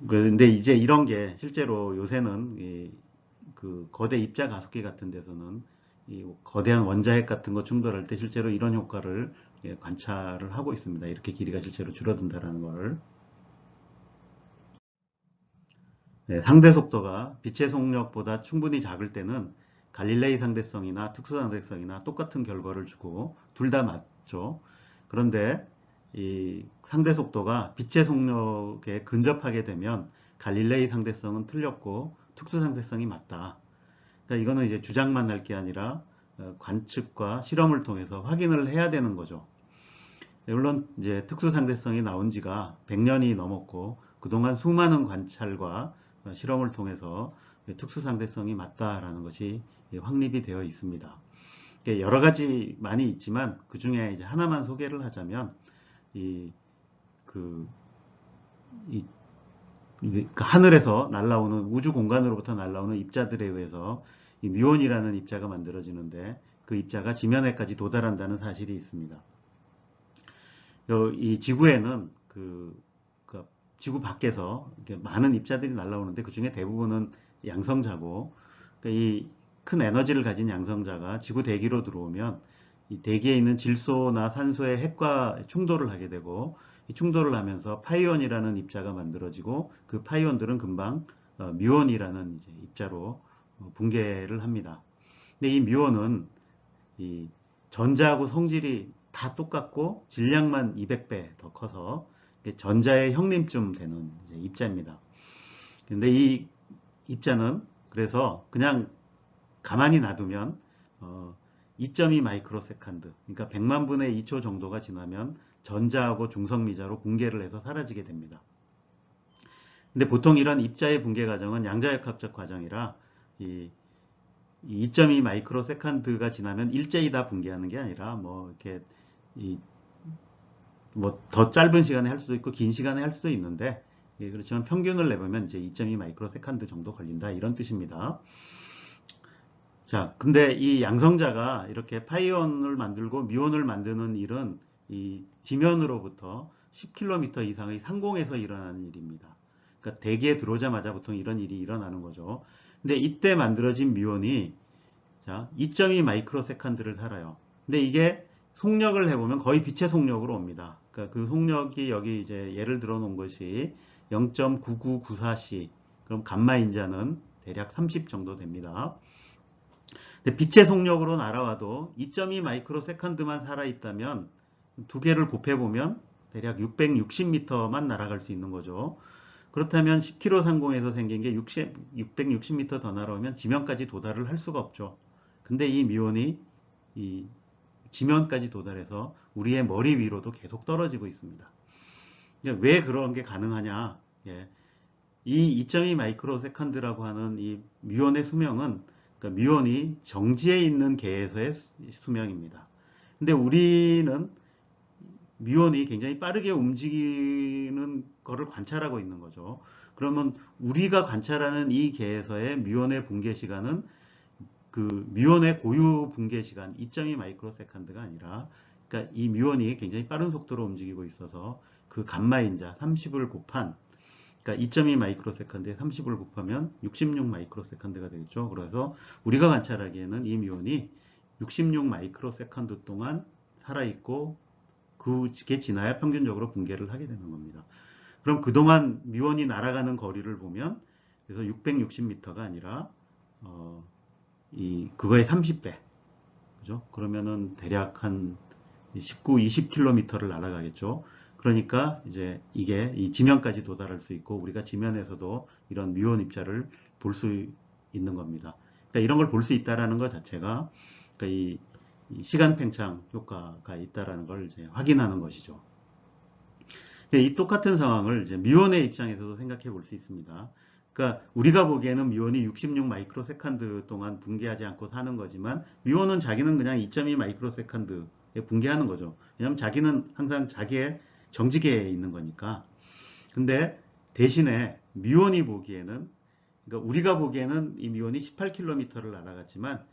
그런데 이제 이런 게 실제로 요새는 그 거대 입자 가속기 같은 데서는 이 거대한 원자핵 같은 거 충돌할 때 실제로 이런 효과를 관찰을 하고 있습니다. 이렇게 길이가 실제로 줄어든다라는 걸. 네, 상대 속도가 빛의 속력보다 충분히 작을 때는 갈릴레이 상대성이나 특수 상대성이나 똑같은 결과를 주고 둘 다 맞죠. 그런데 이 상대 속도가 빛의 속력에 근접하게 되면 갈릴레이 상대성은 틀렸고 특수 상대성이 맞다. 그러니까 이거는 이제 주장만 할 게 아니라 관측과 실험을 통해서 확인을 해야 되는 거죠. 물론 이제 특수 상대성이 나온 지가 100년이 넘었고 그동안 수많은 관찰과 실험을 통해서 특수 상대성이 맞다라는 것이 확립이 되어 있습니다. 여러 가지 많이 있지만 그 중에 이제 하나만 소개를 하자면 이, 그, 이, 하늘에서 날아오는 우주 공간으로부터 날아오는 입자들에 의해서 이 뮤온이라는 입자가 만들어지는데 그 입자가 지면에까지 도달한다는 사실이 있습니다. 이 지구에는 지구 밖에서 많은 입자들이 날아오는데 그 중에 대부분은 양성자고, 그러니까 이 큰 에너지를 가진 양성자가 지구 대기로 들어오면 이 대기에 있는 질소나 산소의 핵과 충돌을 하게 되고, 이 충돌을 하면서 파이온이라는 입자가 만들어지고 그 파이온들은 금방 뮤온이라는 이제 입자로 붕괴를 합니다. 근데 이 뮤온은 이 전자하고 성질이 다 똑같고 질량만 200배 더 커서 전자의 형님쯤 되는 입자입니다. 근데 이 입자는 그래서 그냥 가만히 놔두면 2.2 마이크로세컨드, 그러니까 100만 분의 2초 정도가 지나면 전자하고 중성미자로 붕괴를 해서 사라지게 됩니다. 근데 보통 이런 입자의 붕괴 과정은 양자역학적 과정이라 이 2.2 마이크로세컨드가 지나면 일제히 다 붕괴하는 게 아니라 뭐 이렇게 뭐 더 짧은 시간에 할 수도 있고 긴 시간에 할 수도 있는데, 그렇지만 평균을 내보면 이제 2.2 마이크로세컨드 정도 걸린다 이런 뜻입니다. 자, 근데 이 양성자가 이렇게 파이온을 만들고 뮤온을 만드는 일은 이 지면으로부터 10km 이상의 상공에서 일어나는 일입니다. 그러니까 대기에 들어오자마자 보통 이런 일이 일어나는 거죠. 근데 이때 만들어진 뮤온이 자, 2.2 마이크로세컨드를 살아요. 근데 이게 속력을 해보면 거의 빛의 속력으로 옵니다. 그러니까 그 속력이 여기 이제 예를 들어 놓은 것이 0.9994C. 그럼 감마 인자는 대략 30 정도 됩니다. 근데 빛의 속력으로 날아와도 2.2 마이크로 세컨드만 살아있다면 두 개를 곱해보면 대략 660m만 날아갈 수 있는 거죠. 그렇다면 10km 상공에서 생긴 게 660m 더 날아오면 지면까지 도달을 할 수가 없죠. 근데 이 뮤온이 이 지면까지 도달해서 우리의 머리 위로도 계속 떨어지고 있습니다. 왜 그런 게 가능하냐? 예. 이 2.2 마이크로 세컨드라고 하는 이 뮤온의 수명은, 그러니까 뮤온이 정지해 있는 계에서의 수명입니다. 근데 우리는 뮤온이 굉장히 빠르게 움직이는 거를 관찰하고 있는 거죠. 그러면 우리가 관찰하는 이 계에서의 뮤온의 붕괴 시간은 그 뮤온의 고유 붕괴 시간 2.2 마이크로 세컨드가 아니라, 그러니까 이 뮤온이 굉장히 빠른 속도로 움직이고 있어서 그 감마인자 30을 곱한, 그러니까 2.2 마이크로 세컨드에 30을 곱하면 66 마이크로 세컨드가 되겠죠. 그래서 우리가 관찰하기에는 이 뮤온이 66 마이크로 세컨드 동안 살아있고 그게 지나야 평균적으로 붕괴를 하게 되는 겁니다. 그럼 그동안 뮤온이 날아가는 거리를 보면, 그래서 660m가 아니라 그거의 30배, 그죠? 그러면은 대략 한 19, 20km를 날아가겠죠. 그러니까 이제 이게 이 지면까지 도달할 수 있고 우리가 지면에서도 이런 뮤온 입자를 볼 수 있는 겁니다. 그러니까 이런 걸 볼 수 있다라는 것 자체가, 그러니까 이 시간 팽창 효과가 있다라는 걸 이제 확인하는 것이죠. 이 똑같은 상황을 이제 뮤온의 입장에서도 생각해 볼 수 있습니다. 그러니까 우리가 보기에는 뮤온이 66 마이크로 세컨드 동안 붕괴하지 않고 사는 거지만 뮤온은 자기는 그냥 2.2 마이크로 세컨드에 붕괴하는 거죠. 왜냐하면 자기는 항상 자기의 정지계에 있는 거니까. 근데 대신에 뮤온이 보기에는, 그러니까 우리가 보기에는 이 뮤온이 18km를 날아갔지만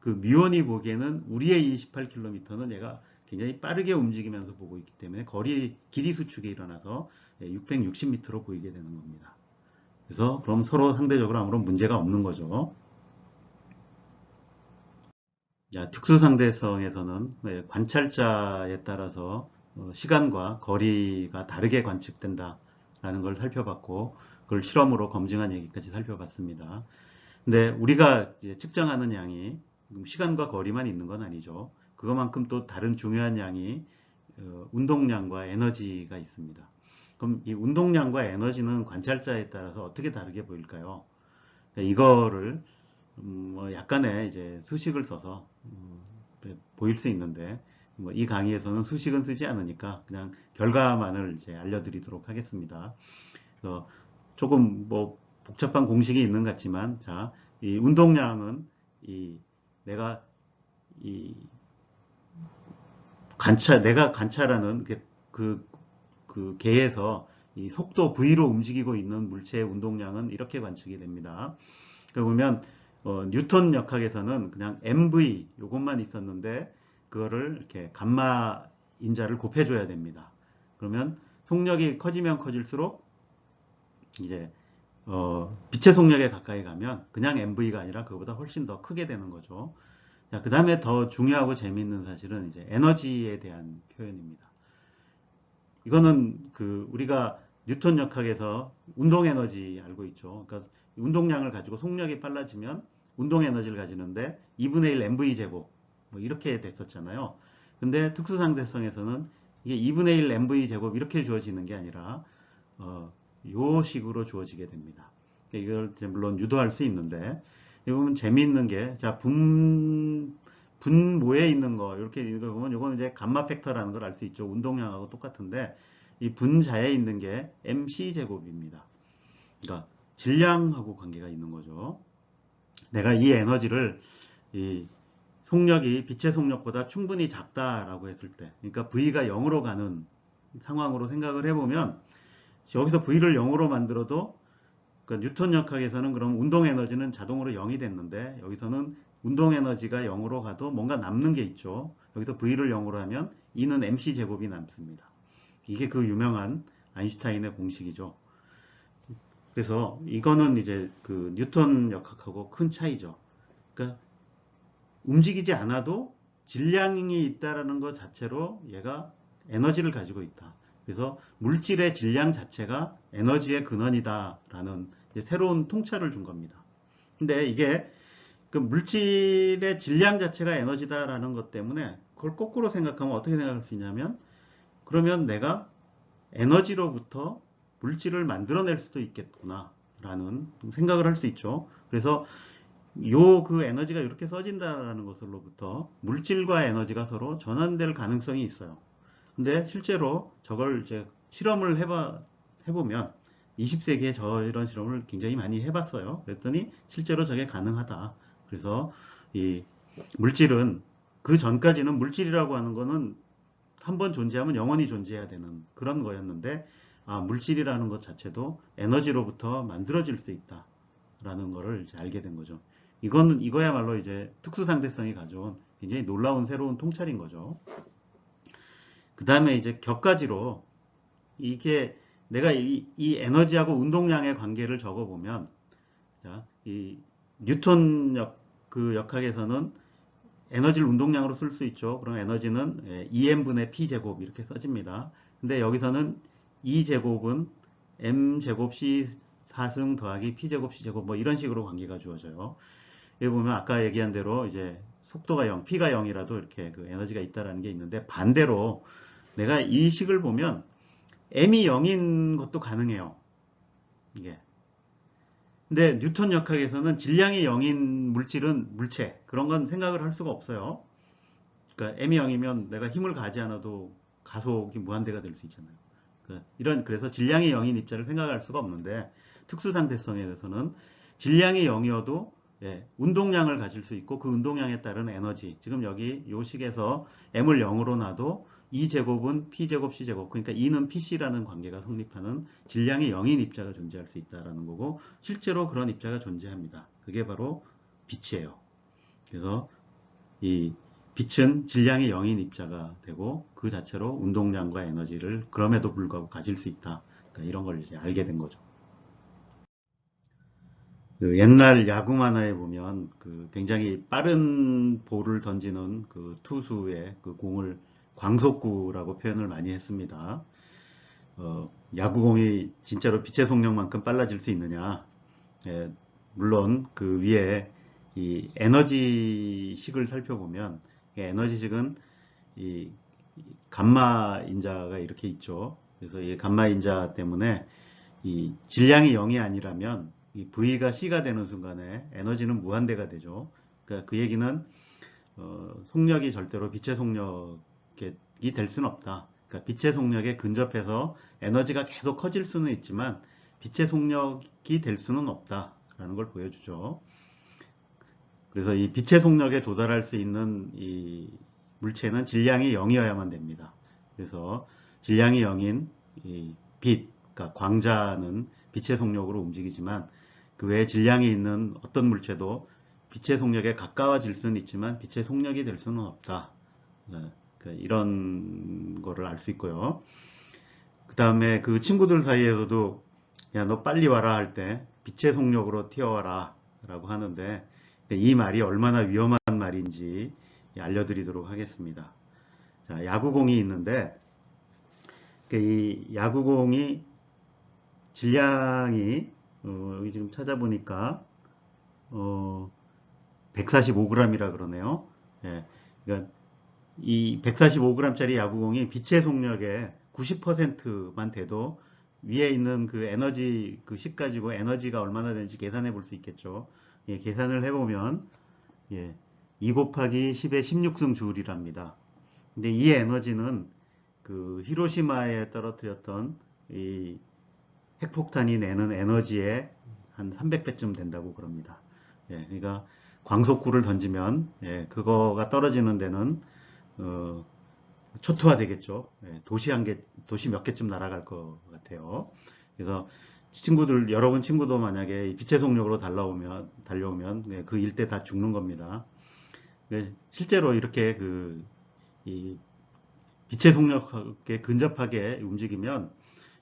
그 뮤온이 보기에는 우리의 이 18km는 얘가 굉장히 빠르게 움직이면서 보고 있기 때문에 길이 수축이 일어나서 660m로 보이게 되는 겁니다. 그래서 그럼 서로 상대적으로 아무런 문제가 없는 거죠. 자, 특수상대성에서는 관찰자에 따라서 시간과 거리가 다르게 관측된다라는 걸 살펴봤고, 그걸 실험으로 검증한 얘기까지 살펴봤습니다. 근데 우리가 이제 측정하는 양이 시간과 거리만 있는 건 아니죠. 그것만큼 또 다른 중요한 양이 운동량과 에너지가 있습니다. 그럼 이 운동량과 에너지는 관찰자에 따라서 어떻게 다르게 보일까요? 그러니까 이거를 약간의 이제 수식을 써서 보일 수 있는데, 이 강의에서는 수식은 쓰지 않으니까 그냥 결과만을 이제 알려드리도록 하겠습니다. 그래서 조금 복잡한 공식이 있는 것 같지만, 자, 이 운동량은 내가 내가 관찰하는 그 계에서 이 속도 V로 움직이고 있는 물체의 운동량은 이렇게 관측이 됩니다. 그러면 뉴턴 역학에서는 그냥 mv 요것만 있었는데 그거를 이렇게 감마 인자를 곱해줘야 됩니다. 그러면 속력이 커지면 커질수록 이제 빛의 속력에 가까이 가면 그냥 mv가 아니라 그거보다 훨씬 더 크게 되는 거죠. 자, 그 다음에 더 중요하고 재미있는 사실은 이제 에너지에 대한 표현입니다. 이거는 우리가 뉴턴 역학에서 운동 에너지 알고 있죠. 그러니까 운동량을 가지고 속력이 빨라지면 운동 에너지를 가지는데 2분의 1 mv 제곱 이렇게 됐었잖아요. 근데 특수상대성에서는 이게 2분의 1 mv 제곱 이렇게 주어지는 게 아니라 요 식으로 주어지게 됩니다. 이걸 물론 유도할 수 있는데, 여기 보면 재미있는 게, 자, 분모에 있는 거, 이렇게 보면 이거는 이제 감마 팩터라는 걸 알 수 있죠. 운동량하고 똑같은데, 이 분자에 있는 게 mc 제곱입니다. 그러니까 질량하고 관계가 있는 거죠. 내가 이 에너지를 이 속력이 빛의 속력보다 충분히 작다라고 했을 때, 그러니까 V가 0으로 가는 상황으로 생각을 해보면, 여기서 V를 0으로 만들어도, 그러니까 뉴턴 역학에서는 그럼 운동 에너지는 자동으로 0이 됐는데, 여기서는 운동 에너지가 0으로 가도 뭔가 남는 게 있죠. 여기서 V를 0으로 하면 E는 MC 제곱이 남습니다. 이게 그 유명한 아인슈타인의 공식이죠. 그래서 이거는 이제 그 뉴턴 역학하고 큰 차이죠. 그러니까 움직이지 않아도 질량이 있다라는 것 자체로 얘가 에너지를 가지고 있다. 그래서 물질의 질량 자체가 에너지의 근원이다라는 새로운 통찰을 준 겁니다. 근데 이게 그 물질의 질량 자체가 에너지다라는 것 때문에 그걸 거꾸로 생각하면 어떻게 생각할 수 있냐면, 그러면 내가 에너지로부터 물질을 만들어낼 수도 있겠구나 라는 생각을 할 수 있죠. 그래서 요 그 에너지가 이렇게 써진다는 것으로부터 물질과 에너지가 서로 전환될 가능성이 있어요. 근데 실제로 저걸 이제 실험을 해보면 20세기에 이런 실험을 굉장히 많이 해봤어요. 그랬더니 실제로 저게 가능하다. 그래서 이 물질은, 그 전까지는 물질이라고 하는 거는 한번 존재하면 영원히 존재해야 되는 그런 거였는데, 물질이라는 것 자체도 에너지로부터 만들어질 수 있다라는 거를 이제 알게 된 거죠. 이거야말로 이제 특수상대성이 가져온 굉장히 놀라운 새로운 통찰인 거죠. 그 다음에 이제 격가지로 이게 내가 이 에너지하고 운동량의 관계를 적어보면, 자, 이 뉴턴 그 역학에서는 에너지를 운동량으로 쓸 수 있죠. 그럼 에너지는 EM분의 P제곱 이렇게 써집니다. 근데 여기서는 E제곱은 M제곱 C 4승 더하기 P제곱 C제곱 뭐 이런 식으로 관계가 주어져요. 여기 보면 아까 얘기한 대로 이제 속도가 0, P가 0이라도 이렇게 그 에너지가 있다라는 게 있는데, 반대로 내가 이 식을 보면 M이 0인 것도 가능해요. 이게. 근데 뉴턴 역학에서는 질량이 0인 물질은 물체, 그런 건 생각을 할 수가 없어요. 그러니까 M이 0이면 내가 힘을 가하지 않아도 가속이 무한대가 될 수 있잖아요. 그래서 질량이 0인 입자를 생각할 수가 없는데, 특수상대성에 대해서는 질량이 0이어도 운동량을 가질 수 있고, 그 운동량에 따른 에너지, 지금 여기 요 식에서 M을 0으로 놔도 E제곱은 P제곱 C제곱, 그러니까 E는 PC라는 관계가 성립하는 질량이 0인 입자가 존재할 수 있다는 거고, 실제로 그런 입자가 존재합니다. 그게 바로 빛이에요. 그래서 이 빛은 질량이 0인 입자가 되고, 그 자체로 운동량과 에너지를 그럼에도 불구하고 가질 수 있다. 그러니까 이런 걸 이제 알게 된 거죠. 그 옛날 야구 만화에 보면 그 굉장히 빠른 볼을 던지는 그 투수의 그 공을 광속구라고 표현을 많이 했습니다. 야구공이 진짜로 빛의 속력만큼 빨라질 수 있느냐? 예, 물론 그 위에 이 에너지식을 살펴보면, 에너지식은 이 감마 인자가 이렇게 있죠. 그래서 이 감마 인자 때문에 이 질량이 0이 아니라면 이 V가 C가 되는 순간에 에너지는 무한대가 되죠. 그러니까 그 얘기는 속력이 절대로 빛의 속력이 될 수는 없다. 그러니까 빛의 속력에 근접해서 에너지가 계속 커질 수는 있지만 빛의 속력이 될 수는 없다라는 걸 보여주죠. 그래서 이 빛의 속력에 도달할 수 있는 이 물체는 질량이 0이어야만 됩니다. 그래서 질량이 0인 이 빛, 그러니까 광자는 빛의 속력으로 움직이지만, 그 외에 질량이 있는 어떤 물체도 빛의 속력에 가까워질 수는 있지만 빛의 속력이 될 수는 없다. 그러니까 이런 거를 알 수 있고요. 그 다음에 그 친구들 사이에서도 야, 너 빨리 와라 할 때 빛의 속력으로 튀어와라 라고 하는데, 이 말이 얼마나 위험한 말인지 알려드리도록 하겠습니다. 자, 야구공이 있는데, 이 야구공이 질량이 여기 지금 찾아보니까 145g이라 그러네요. 예, 그러니까 이 145g짜리 야구공이 빛의 속력의 90%만 돼도 위에 있는 그 에너지 그 식 가지고 에너지가 얼마나 되는지 계산해 볼 수 있겠죠. 예, 계산을 해보면 2 곱하기 10의 16승 주울이랍니다. 근데 이 에너지는 그 히로시마에 떨어뜨렸던 이 핵폭탄이 내는 에너지의 한 300배쯤 된다고 그럽니다. 그러니까 광속구를 던지면 그거가 떨어지는 데는 초토화 되겠죠. 도시 몇 개쯤 날아갈 것 같아요. 그래서 여러분 친구도 만약에 빛의 속력으로 달려오면 그 일대 다 죽는 겁니다. 실제로 이렇게 이 빛의 속력에 근접하게 움직이면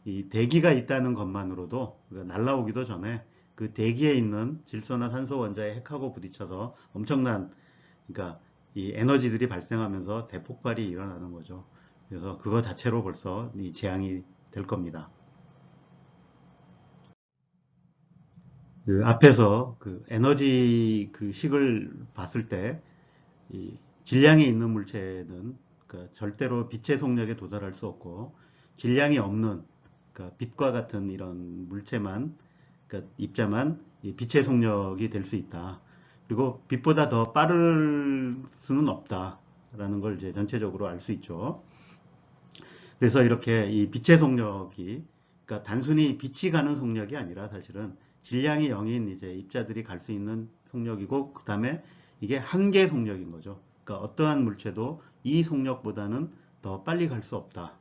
이 대기가 있다는 것만으로도 날아오기도 전에 그 대기에 있는 질소나 산소 원자의 핵하고 부딪혀서 엄청난, 그러니까 이 에너지들이 발생하면서 대폭발이 일어나는 거죠. 그래서 그거 자체로 벌써 이 재앙이 될 겁니다. 그 앞에서 그 에너지 그 식을 봤을 때 이 질량이 있는 물체는 그 절대로 빛의 속력에 도달할 수 없고, 질량이 없는 그 빛과 같은 이런 물체만, 그 입자만 이 빛의 속력이 될 수 있다. 그리고 빛보다 더 빠를 수는 없다라는 걸 이제 전체적으로 알 수 있죠. 그래서 이렇게 이 빛의 속력이, 그러니까 단순히 빛이 가는 속력이 아니라 사실은 질량이 0인 이제 입자들이 갈 수 있는 속력이고, 그 다음에 이게 한계 속력인 거죠. 그러니까 어떠한 물체도 이 속력보다는 더 빨리 갈 수 없다.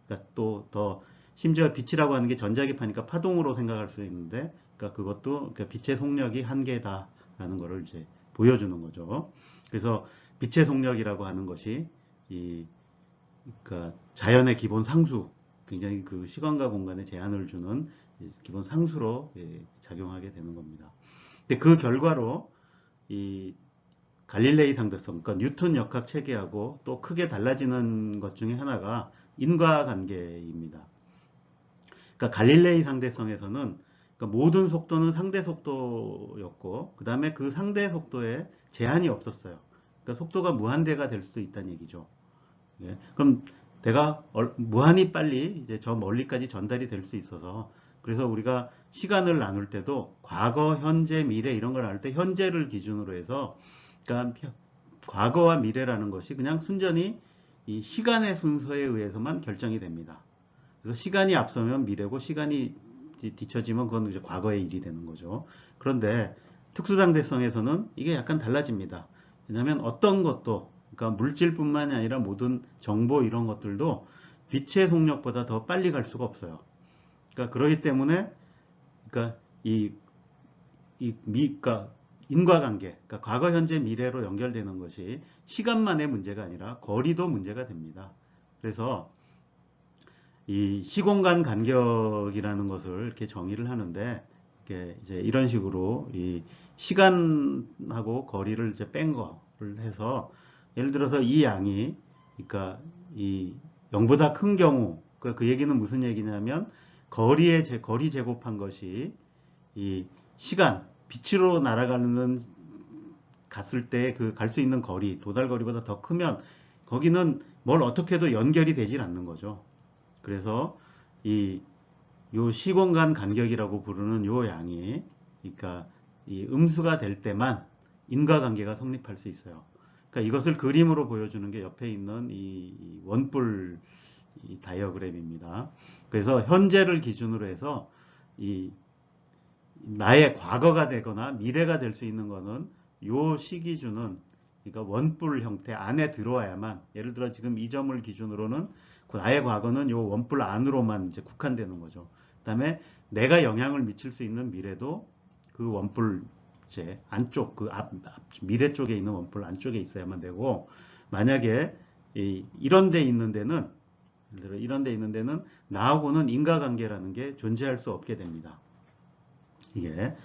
그러니까 또 더 심지어 빛이라고 하는 게 전자기파니까 파동으로 생각할 수 있는데, 그러니까 그것도 그러니까 빛의 속력이 한계다라는 것을 이제 보여주는 거죠. 그래서 빛의 속력이라고 하는 것이 이 그러니까 자연의 기본 상수, 굉장히 그 시간과 공간에 제한을 주는 기본 상수로 작용하게 되는 겁니다. 근데 그 결과로 이 갈릴레이 상대성, 그러니까 뉴턴 역학 체계하고 또 크게 달라지는 것 중에 하나가 인과관계입니다. 그러니까 갈릴레이 상대성에서는 그러니까 모든 속도는 상대 속도였고, 그 다음에 그 상대 속도에 제한이 없었어요. 그러니까 속도가 무한대가 될 수도 있다는 얘기죠. 예, 그럼 내가 무한히 빨리 이제 저 멀리까지 전달이 될 수 있어서, 그래서 우리가 시간을 나눌 때도 과거, 현재, 미래 이런 걸 나눌 때 현재를 기준으로 해서, 그러니까 과거와 미래라는 것이 그냥 순전히 이 시간의 순서에 의해서만 결정이 됩니다. 그래서 시간이 앞서면 미래고 시간이 뒤처지면 그건 이제 과거의 일이 되는 거죠. 그런데 특수상대성에서는 이게 약간 달라집니다. 왜냐하면 어떤 것도, 그러니까 물질뿐만이 아니라 모든 정보 이런 것들도 빛의 속력보다 더 빨리 갈 수가 없어요. 그러니까 그러기 때문에, 그러니까 그러니까 인과관계, 그러니까 과거, 현재, 미래로 연결되는 것이 시간만의 문제가 아니라 거리도 문제가 됩니다. 그래서 이 시공간 간격이라는 것을 이렇게 정의를 하는데, 이렇게 이제 이런 식으로 이 시간하고 거리를 이제 뺀 거를 해서, 예를 들어서 이 양이, 그러니까 이 0보다 큰 경우, 그 얘기는 무슨 얘기냐면 거리 제곱한 것이 이 시간, 빛으로 날아가는 갔을 때 그 갈 수 있는 거리, 도달 거리보다 더 크면 거기는 뭘 어떻게 해도 연결이 되질 않는 거죠. 그래서 이 요 시공간 간격이라고 부르는 요 양이, 그러니까 이 음수가 될 때만 인과관계가 성립할 수 있어요. 그러니까 이것을 그림으로 보여주는 게 옆에 있는 이 원뿔 이 다이어그램입니다. 그래서 현재를 기준으로 해서 이 나의 과거가 되거나 미래가 될 수 있는 거는 요 시기준은, 그러니까 원뿔 형태 안에 들어와야만, 예를 들어 지금 이 점을 기준으로는 나의 과거는 요 원뿔 안으로만 이제 국한되는 거죠. 그다음에 내가 영향을 미칠 수 있는 미래도 그 원뿔 제 안쪽, 그 미래 쪽에 있는 원뿔 안쪽에 있어야만 되고, 만약에 이런 데 있는 데는, 예를 들어 이런 데 있는 데는 나하고는 인과관계라는 게 존재할 수 없게 됩니다. 이게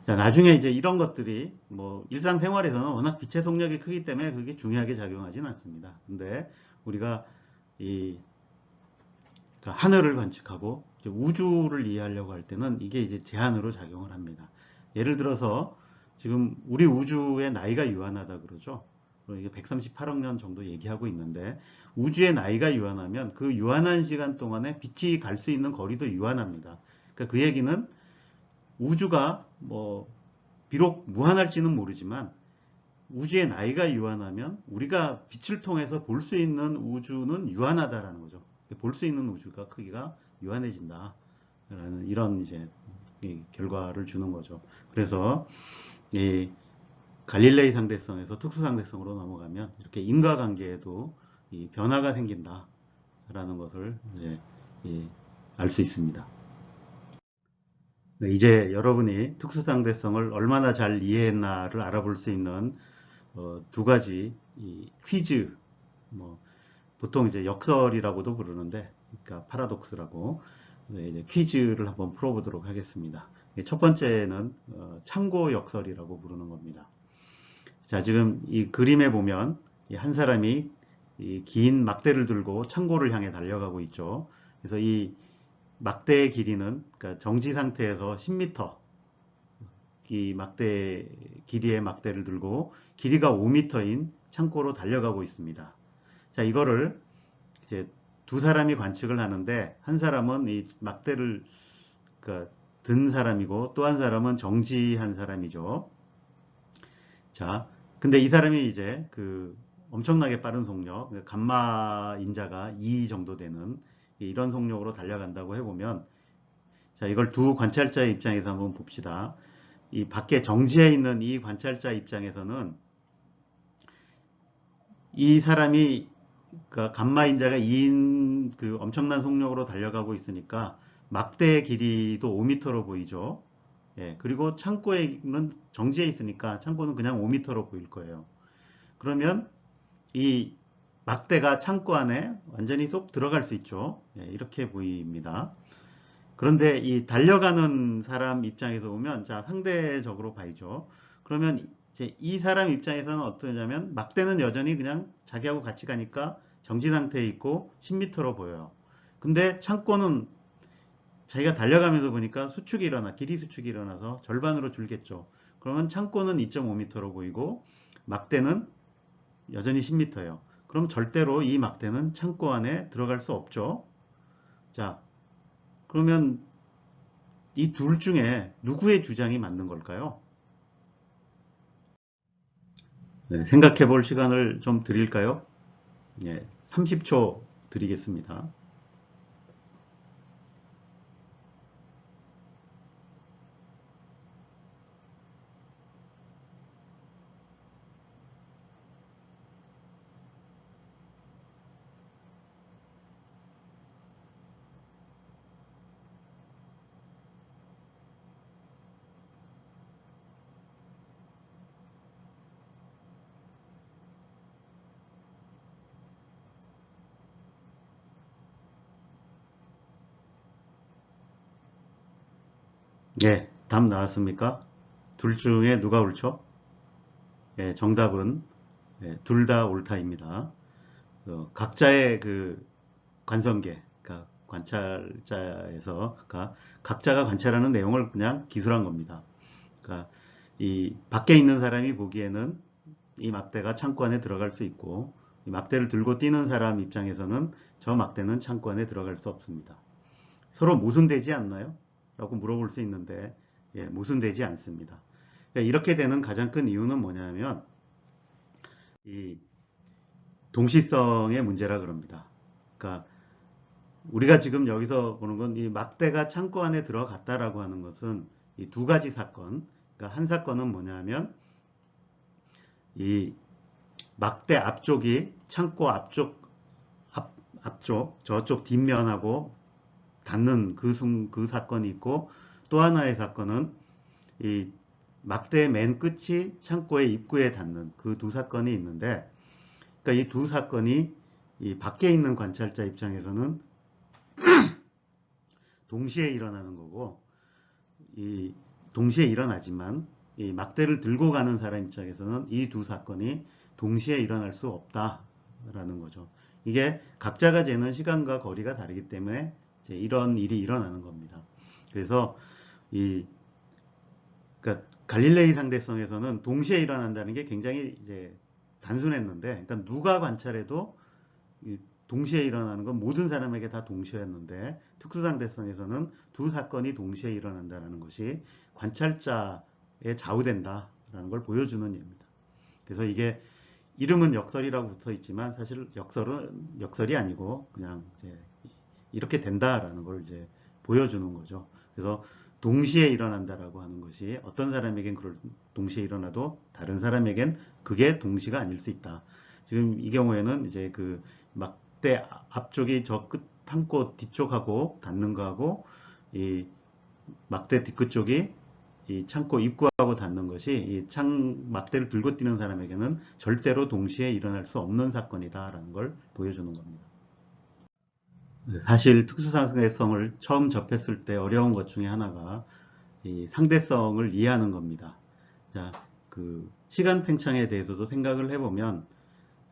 자, 나중에 이제 이런 것들이 뭐 일상생활에서는 워낙 빛의 속력이 크기 때문에 그게 중요하게 작용하지는 않습니다. 근데 우리가 이 하늘을 관측하고 우주를 이해하려고 할 때는 이게 이제 제한으로 작용을 합니다. 예를 들어서 지금 우리 우주의 나이가 유한하다 그러죠. 이게 138억 년 정도 얘기하고 있는데, 우주의 나이가 유한하면 그 유한한 시간 동안에 빛이 갈 수 있는 거리도 유한합니다. 그러니까 그 얘기는 우주가 뭐 비록 무한할지는 모르지만 우주의 나이가 유한하면 우리가 빛을 통해서 볼 수 있는 우주는 유한하다라는 거죠. 볼 수 있는 우주가 크기가 유한해진다. 라는 이런 이제 결과를 주는 거죠. 그래서 이 갈릴레이 상대성에서 특수 상대성으로 넘어가면 이렇게 인과관계에도 이 변화가 생긴다라는 것을 이제 알 수 있습니다. 네, 이제 여러분이 특수상대성을 얼마나 잘 이해했나를 알아볼 수 있는 두 가지 퀴즈, 뭐 보통 이제 역설이라고도 부르는데, 그러니까 파라독스라고, 네, 이제 퀴즈를 한번 풀어보도록 하겠습니다. 첫 번째는 참고 역설이라고 부르는 겁니다. 자, 지금 이 그림에 보면 한 사람이 이 긴 막대를 들고 창고를 향해 달려가고 있죠. 그래서 이 막대의 길이는, 그러니까 정지 상태에서 10m, 이 막대, 길이의 막대를 들고 길이가 5m인 창고로 달려가고 있습니다. 자, 이거를 이제 두 사람이 관측을 하는데, 한 사람은 이 막대를 든 사람이고 또 한 사람은 정지한 사람이죠. 자, 근데 이 사람이 이제 엄청나게 빠른 속력, 감마 인자가 2 정도 되는 이런 속력으로 달려간다고 해보면, 자, 이걸 두 관찰자의 입장에서 한번 봅시다. 이 밖에 정지해 있는 이 관찰자 입장에서는 이 사람이 감마 인자가 2인 엄청난 속력으로 달려가고 있으니까 막대의 길이도 5m로 보이죠. 예, 그리고 창고에는 정지해 있으니까 창고는 그냥 5m로 보일 거예요. 그러면 이 막대가 창고 안에 완전히 쏙 들어갈 수 있죠. 예, 이렇게 보입니다. 그런데 이 달려가는 사람 입장에서 보면, 자, 상대적으로 봐야죠. 그러면 이제 이 사람 입장에서는 어떠냐면, 막대는 여전히 그냥 자기하고 같이 가니까 정지 상태에 있고 10m로 보여요. 근데 창고는 자기가 달려가면서 보니까 수축이 일어나, 길이 수축이 일어나서 절반으로 줄겠죠. 그러면 창고는 2.5m로 보이고 막대는 여전히 10m예요. 그럼 절대로 이 막대는 창고 안에 들어갈 수 없죠. 자, 그러면 이 둘 중에 누구의 주장이 맞는 걸까요? 네, 생각해 볼 시간을 좀 드릴까요? 네, 30초 드리겠습니다. 네, 답 나왔습니까? 둘 중에 누가 옳죠? 네, 정답은 둘 다 옳다입니다. 각자의 관성계, 그러니까 관찰자에서, 그러니까 각자가 관찰하는 내용을 그냥 기술한 겁니다. 그러니까 이 밖에 있는 사람이 보기에는 이 막대가 창고 안에 들어갈 수 있고, 이 막대를 들고 뛰는 사람 입장에서는 저 막대는 창고 안에 들어갈 수 없습니다. 서로 모순되지 않나요? 라고 물어볼 수 있는데, 예, 모순되지 않습니다. 그러니까 이렇게 되는 가장 큰 이유는 뭐냐면 이 동시성의 문제라 그럽니다. 그러니까 우리가 지금 여기서 보는 건 이 막대가 창고 안에 들어갔다라고 하는 것은 이 두 가지 사건. 그러니까 한 사건은 뭐냐면 이 막대 앞쪽이 창고 앞쪽 저쪽 뒷면하고 닿는 그 사건이 있고, 또 하나의 사건은 이 막대 맨 끝이 창고의 입구에 닿는 그 두 사건이 있는데, 그러니까 이 두 사건이 이 밖에 있는 관찰자 입장에서는 동시에 일어나는 거고, 이 동시에 일어나지만 이 막대를 들고 가는 사람 입장에서는 이 두 사건이 동시에 일어날 수 없다라는 거죠. 이게 각자가 재는 시간과 거리가 다르기 때문에 이제 이런 일이 일어나는 겁니다. 그래서 그러니까 갈릴레이 상대성에서는 동시에 일어난다는 게 굉장히 이제 단순했는데, 그러니까 누가 관찰해도 동시에 일어나는 건 모든 사람에게 다 동시에였는데, 특수상대성에서는 두 사건이 동시에 일어난다는 것이 관찰자에 좌우된다라는 걸 보여주는 예입니다. 그래서 이게 이름은 역설이라고 붙어 있지만 사실 역설이 아니고 그냥 이제 이렇게 된다라는 걸 이제 보여주는 거죠. 그래서 동시에 일어난다라고 하는 것이 어떤 사람에겐 동시에 일어나도 다른 사람에겐 그게 동시가 아닐 수 있다. 지금 이 경우에는 이제 막대 앞쪽이 저 끝 창고 뒤쪽하고 닿는 거하고, 이 막대 뒤끝쪽이 이 창고 입구하고 닿는 것이 이 막대를 들고 뛰는 사람에게는 절대로 동시에 일어날 수 없는 사건이다라는 걸 보여주는 겁니다. 사실 특수상대성을 처음 접했을 때 어려운 것 중에 하나가 이 상대성을 이해하는 겁니다. 자, 시간 팽창에 대해서도 생각을 해보면,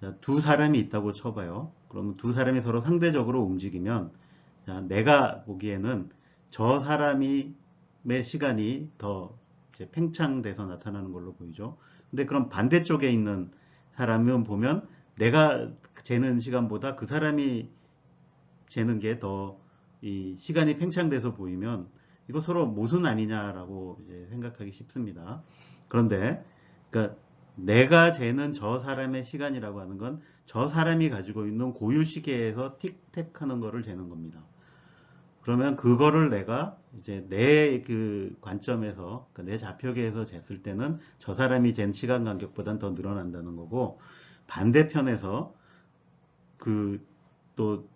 자, 두 사람이 있다고 쳐봐요. 그러면 두 사람이 서로 상대적으로 움직이면, 자, 내가 보기에는 저 사람의 시간이 더 이제 팽창돼서 나타나는 걸로 보이죠. 근데 그럼 반대쪽에 있는 사람은 보면 내가 재는 시간보다 그 사람이 재는 게 더 이 시간이 팽창돼서 보이면 이거 서로 모순 아니냐라고 이제 생각하기 쉽습니다. 그런데 그러니까 내가 재는 저 사람의 시간이라고 하는 건 저 사람이 가지고 있는 고유 시계에서 틱택 하는 거를 재는 겁니다. 그러면 그거를 내가 이제 내 그 관점에서, 그러니까 내 좌표계에서 쟀을 때는 저 사람이 잰 시간 간격보단 더 늘어난다는 거고, 반대편에서 그 또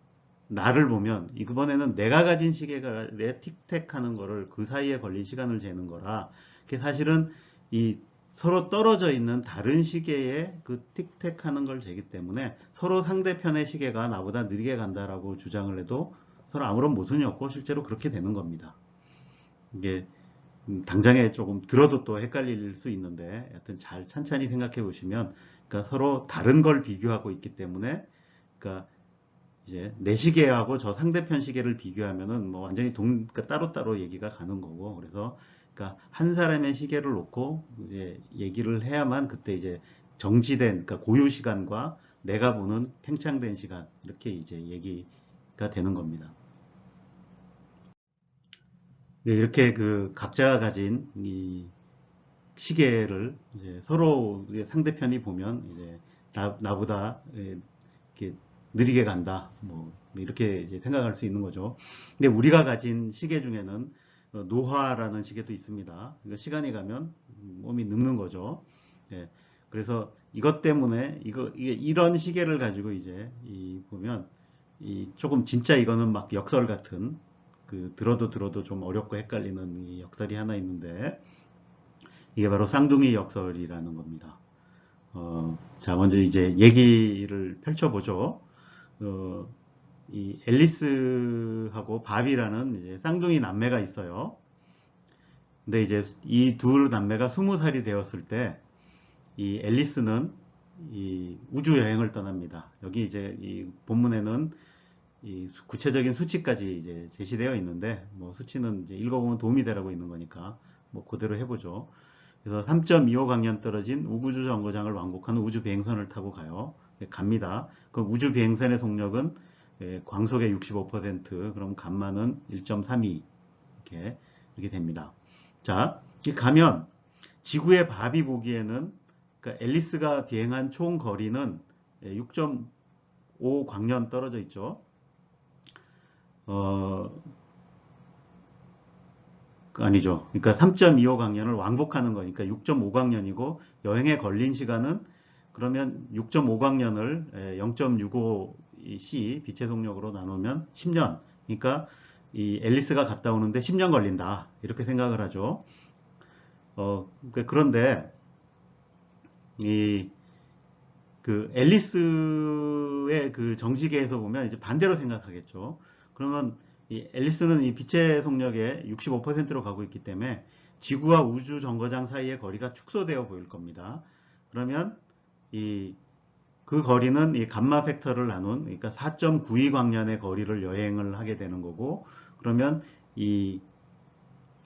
나를 보면 이번에는 내가 가진 시계가 내 틱택 하는 거를 그 사이에 걸린 시간을 재는 거라, 그게 사실은 이 서로 떨어져 있는 다른 시계에 그 틱택 하는 걸 재기 때문에 서로 상대편의 시계가 나보다 느리게 간다라고 주장을 해도 서로 아무런 모순이 없고 실제로 그렇게 되는 겁니다. 이게 당장에 조금 들어도 또 헷갈릴 수 있는데, 하여튼 잘 찬찬히 생각해 보시면, 그러니까 서로 다른 걸 비교하고 있기 때문에, 그러니까 이제 내 시계하고 저 상대편 시계를 비교하면은 뭐 완전히 그러니까 따로따로 얘기가 가는 거고, 그래서 그러니까 한 사람의 시계를 놓고 이제 얘기를 해야만 그때 이제 정지된, 그러니까 고유 시간과 내가 보는 팽창된 시간, 이렇게 이제 얘기가 되는 겁니다. 네, 이렇게 그 각자가 가진 이 시계를 이제 서로 상대편이 보면 이제 나보다 이렇게 느리게 간다, 뭐 이렇게 이제 생각할 수 있는 거죠. 근데 우리가 가진 시계 중에는 노화라는 시계도 있습니다. 그러니까 시간이 가면 몸이 늙는 거죠. 예, 그래서 이것 때문에 이런 시계를 가지고 이제 보면 이 조금 진짜 이거는 막 역설 같은, 그 들어도 좀 어렵고 헷갈리는 이 역설이 하나 있는데, 이게 바로 쌍둥이 역설이라는 겁니다. 자, 먼저 이제 얘기를 펼쳐보죠. 어, 이 앨리스하고 밥이라는 이제 쌍둥이 남매가 있어요. 근데 이제 이 두 남매가 20살이 되었을 때, 이 앨리스는 이 우주 여행을 떠납니다. 여기 이제 이 본문에는 이 구체적인 수치까지 이제 제시되어 있는데, 뭐 수치는 이제 읽어보면 도움이 되라고 있는 거니까 뭐 그대로 해보죠. 그래서 3.25광년 떨어진 우구주 정거장을 왕복하는 우주 비행선을 타고 가요. 갑니다. 그 우주 비행선의 속력은 광속의 65%, 그럼 감마는 1.32 이렇게 됩니다. 자, 가면 지구의 밥이 보기에는, 그러니까 앨리스가 비행한 총 거리는 6.5광년 떨어져 있죠. 아니죠. 그러니까 3.25광년을 왕복하는 거니까 6.5광년이고, 여행에 걸린 시간은 그러면 6.5광년을 0.65c 빛의 속력으로 나누면 10년. 그러니까 이 앨리스가 갔다 오는데 10년 걸린다, 이렇게 생각을 하죠. 그런데 이 그 앨리스의 그 정시계에서 보면 이제 반대로 생각하겠죠. 그러면 이 앨리스는 이 빛의 속력의 65%로 가고 있기 때문에 지구와 우주 정거장 사이의 거리가 축소되어 보일 겁니다. 그러면 그 거리는 이 감마 팩터를 나눈, 그러니까 4.92광년의 거리를 여행을 하게 되는 거고, 그러면 이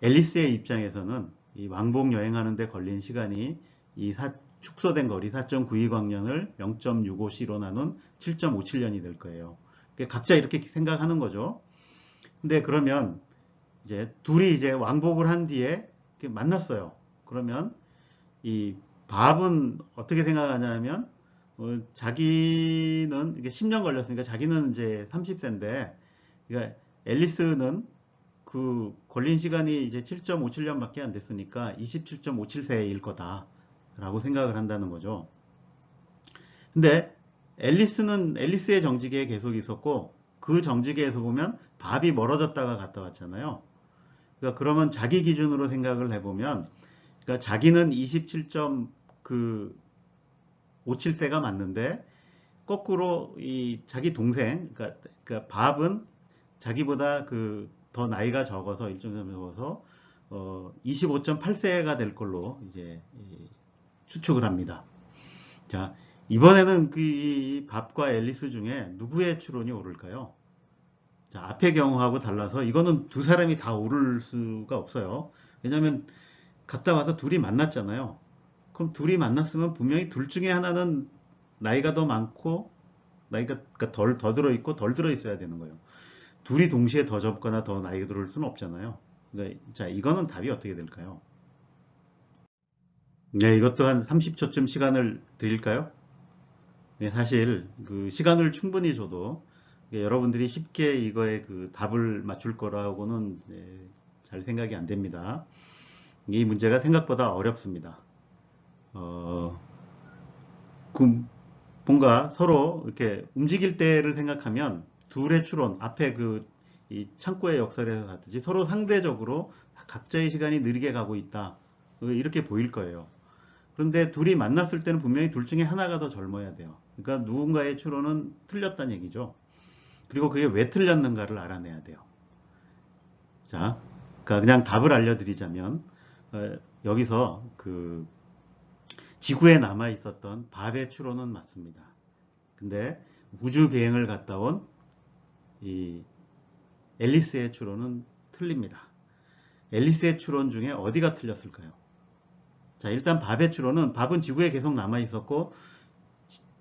앨리스의 입장에서는 이 왕복 여행하는데 걸린 시간이 이 축소된 거리 4.92광년을 0.65c로 나눈 7.57년이 될 거예요. 각자 이렇게 생각하는 거죠. 근데 그러면 이제 둘이 이제 왕복을 한 뒤에 만났어요. 그러면 이 밥은 어떻게 생각하냐면, 자기는 이게 10년 걸렸으니까 자기는 이제 30세인데, 그러니까 앨리스는 그 걸린 시간이 이제 7.57년밖에 안 됐으니까 27.57세일 거다라고 생각을 한다는 거죠. 근데 앨리스의 정지계에 계속 있었고, 그 정지계에서 보면 밥이 멀어졌다가 갔다 왔잖아요. 그러니까 그러면 자기 기준으로 생각을 해보면, 그러니까 자기는 27.57세가 맞는데, 거꾸로 이 자기 동생, 그러니까 밥은 자기보다 더 나이가 적어서, 일정점 적어서 25.8세가 될 걸로 이제 추측을 합니다. 자, 이번에는 이 밥과 앨리스 중에 누구의 추론이 오를까요? 자, 앞의 경우하고 달라서 이거는 두 사람이 다 오를 수가 없어요. 왜냐하면 갔다 와서 둘이 만났잖아요. 그럼 둘이 만났으면 분명히 둘 중에 하나는 나이가 더 많고 나이가 그러니까 더 들어있고 덜 들어있어야 되는 거예요. 둘이 동시에 더 젊거나 더 나이가 들을 수는 없잖아요. 그러니까 자, 이거는 답이 어떻게 될까요? 네, 이것도 한 30초쯤 시간을 드릴까요? 네, 사실 그 시간을 충분히 줘도 여러분들이 쉽게 이거에 그 답을 맞출 거라고는 잘 생각이 안 됩니다. 이 문제가 생각보다 어렵습니다. 어, 그 뭔가 서로 이렇게 움직일 때를 생각하면 둘의 추론, 앞에 그 이 창고의 역설에서 같듯이 서로 상대적으로 각자의 시간이 느리게 가고 있다. 이렇게 보일 거예요. 그런데 둘이 만났을 때는 분명히 둘 중에 하나가 더 젊어야 돼요. 그러니까 누군가의 추론은 틀렸다는 얘기죠. 그리고 그게 왜 틀렸는가를 알아내야 돼요. 자, 그러니까 그냥 답을 알려드리자면 여기서 그 지구에 남아 있었던 밥의 추론은 맞습니다. 근데 우주 비행을 갔다 온 이 앨리스의 추론은 틀립니다. 앨리스의 추론 중에 어디가 틀렸을까요? 자, 일단 밥의 추론은 밥은 지구에 계속 남아 있었고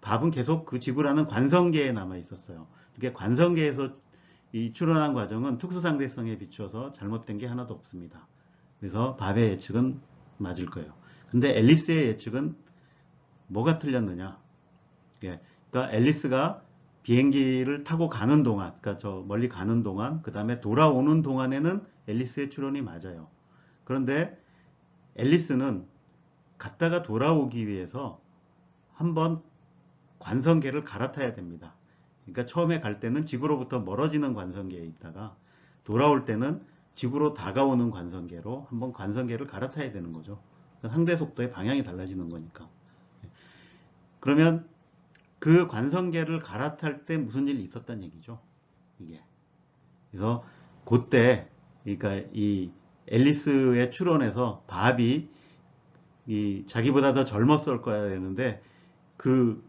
밥은 계속 그 지구라는 관성계에 남아 있었어요. 이게 관성계에서 이 추론한 과정은 특수상대성에 비추어서 잘못된 게 하나도 없습니다. 그래서 밥의 예측은 맞을 거예요. 근데 앨리스의 예측은 뭐가 틀렸느냐? 예, 그러니까 앨리스가 비행기를 타고 가는 동안, 그러니까 저 멀리 가는 동안, 그 다음에 돌아오는 동안에는 앨리스의 추론이 맞아요. 그런데 앨리스는 갔다가 돌아오기 위해서 한번 관성계를 갈아타야 됩니다. 그러니까 처음에 갈 때는 지구로부터 멀어지는 관성계에 있다가 돌아올 때는 지구로 다가오는 관성계로 한번 관성계를 갈아타야 되는 거죠. 상대 속도의 방향이 달라지는 거니까. 그러면 그 관성계를 갈아탈 때 무슨 일이 있었단 얘기죠. 이게. 그래서 그때 그러니까 이 앨리스의 추론에서 밥이 이 자기보다 더 젊었을 거야 되는데 그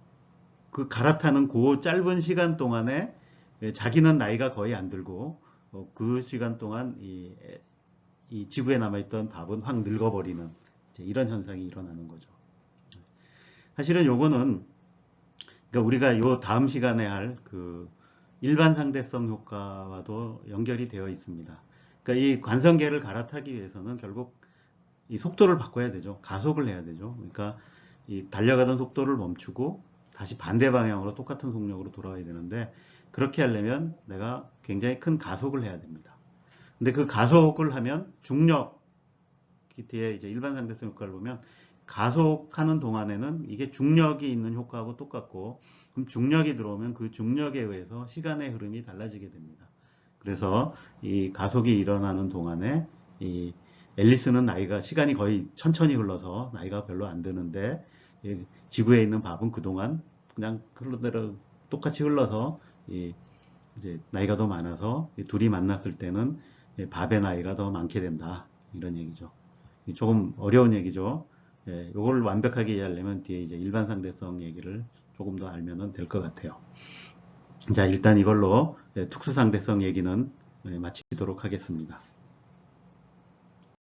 갈아타는 그 짧은 시간 동안에 자기는 나이가 거의 안 들고 그 시간 동안 이 지구에 남아있던 밥은 확 늙어버리는 이런 현상이 일어나는 거죠. 사실은 요거는 그러니까 우리가 요 다음 시간에 할 그 일반 상대성 효과와도 연결이 되어 있습니다. 그러니까 이 관성계를 갈아타기 위해서는 결국 이 속도를 바꿔야 되죠. 가속을 해야 되죠. 그러니까 이 달려가던 속도를 멈추고 다시 반대 방향으로 똑같은 속력으로 돌아와야 되는데 그렇게 하려면 내가 굉장히 큰 가속을 해야 됩니다. 근데 그 가속을 하면 중력 뒤에 이제 일반 상대성 효과를 보면 가속하는 동안에는 이게 중력이 있는 효과하고 똑같고 그럼 중력이 들어오면 그 중력에 의해서 시간의 흐름이 달라지게 됩니다. 그래서 이 가속이 일어나는 동안에 이 앨리스는 나이가 시간이 거의 천천히 흘러서 나이가 별로 안 드는데 지구에 있는 밥은 그동안 그냥 흘러대로 똑같이 흘러서 이제 나이가 더 많아서 둘이 만났을 때는 밥의 나이가 더 많게 된다 이런 얘기죠. 조금 어려운 얘기죠. 이걸 완벽하게 이해하려면 뒤에 이제 일반 상대성 얘기를 조금 더 알면 될 것 같아요. 자, 일단 이걸로 특수 상대성 얘기는 마치도록 하겠습니다.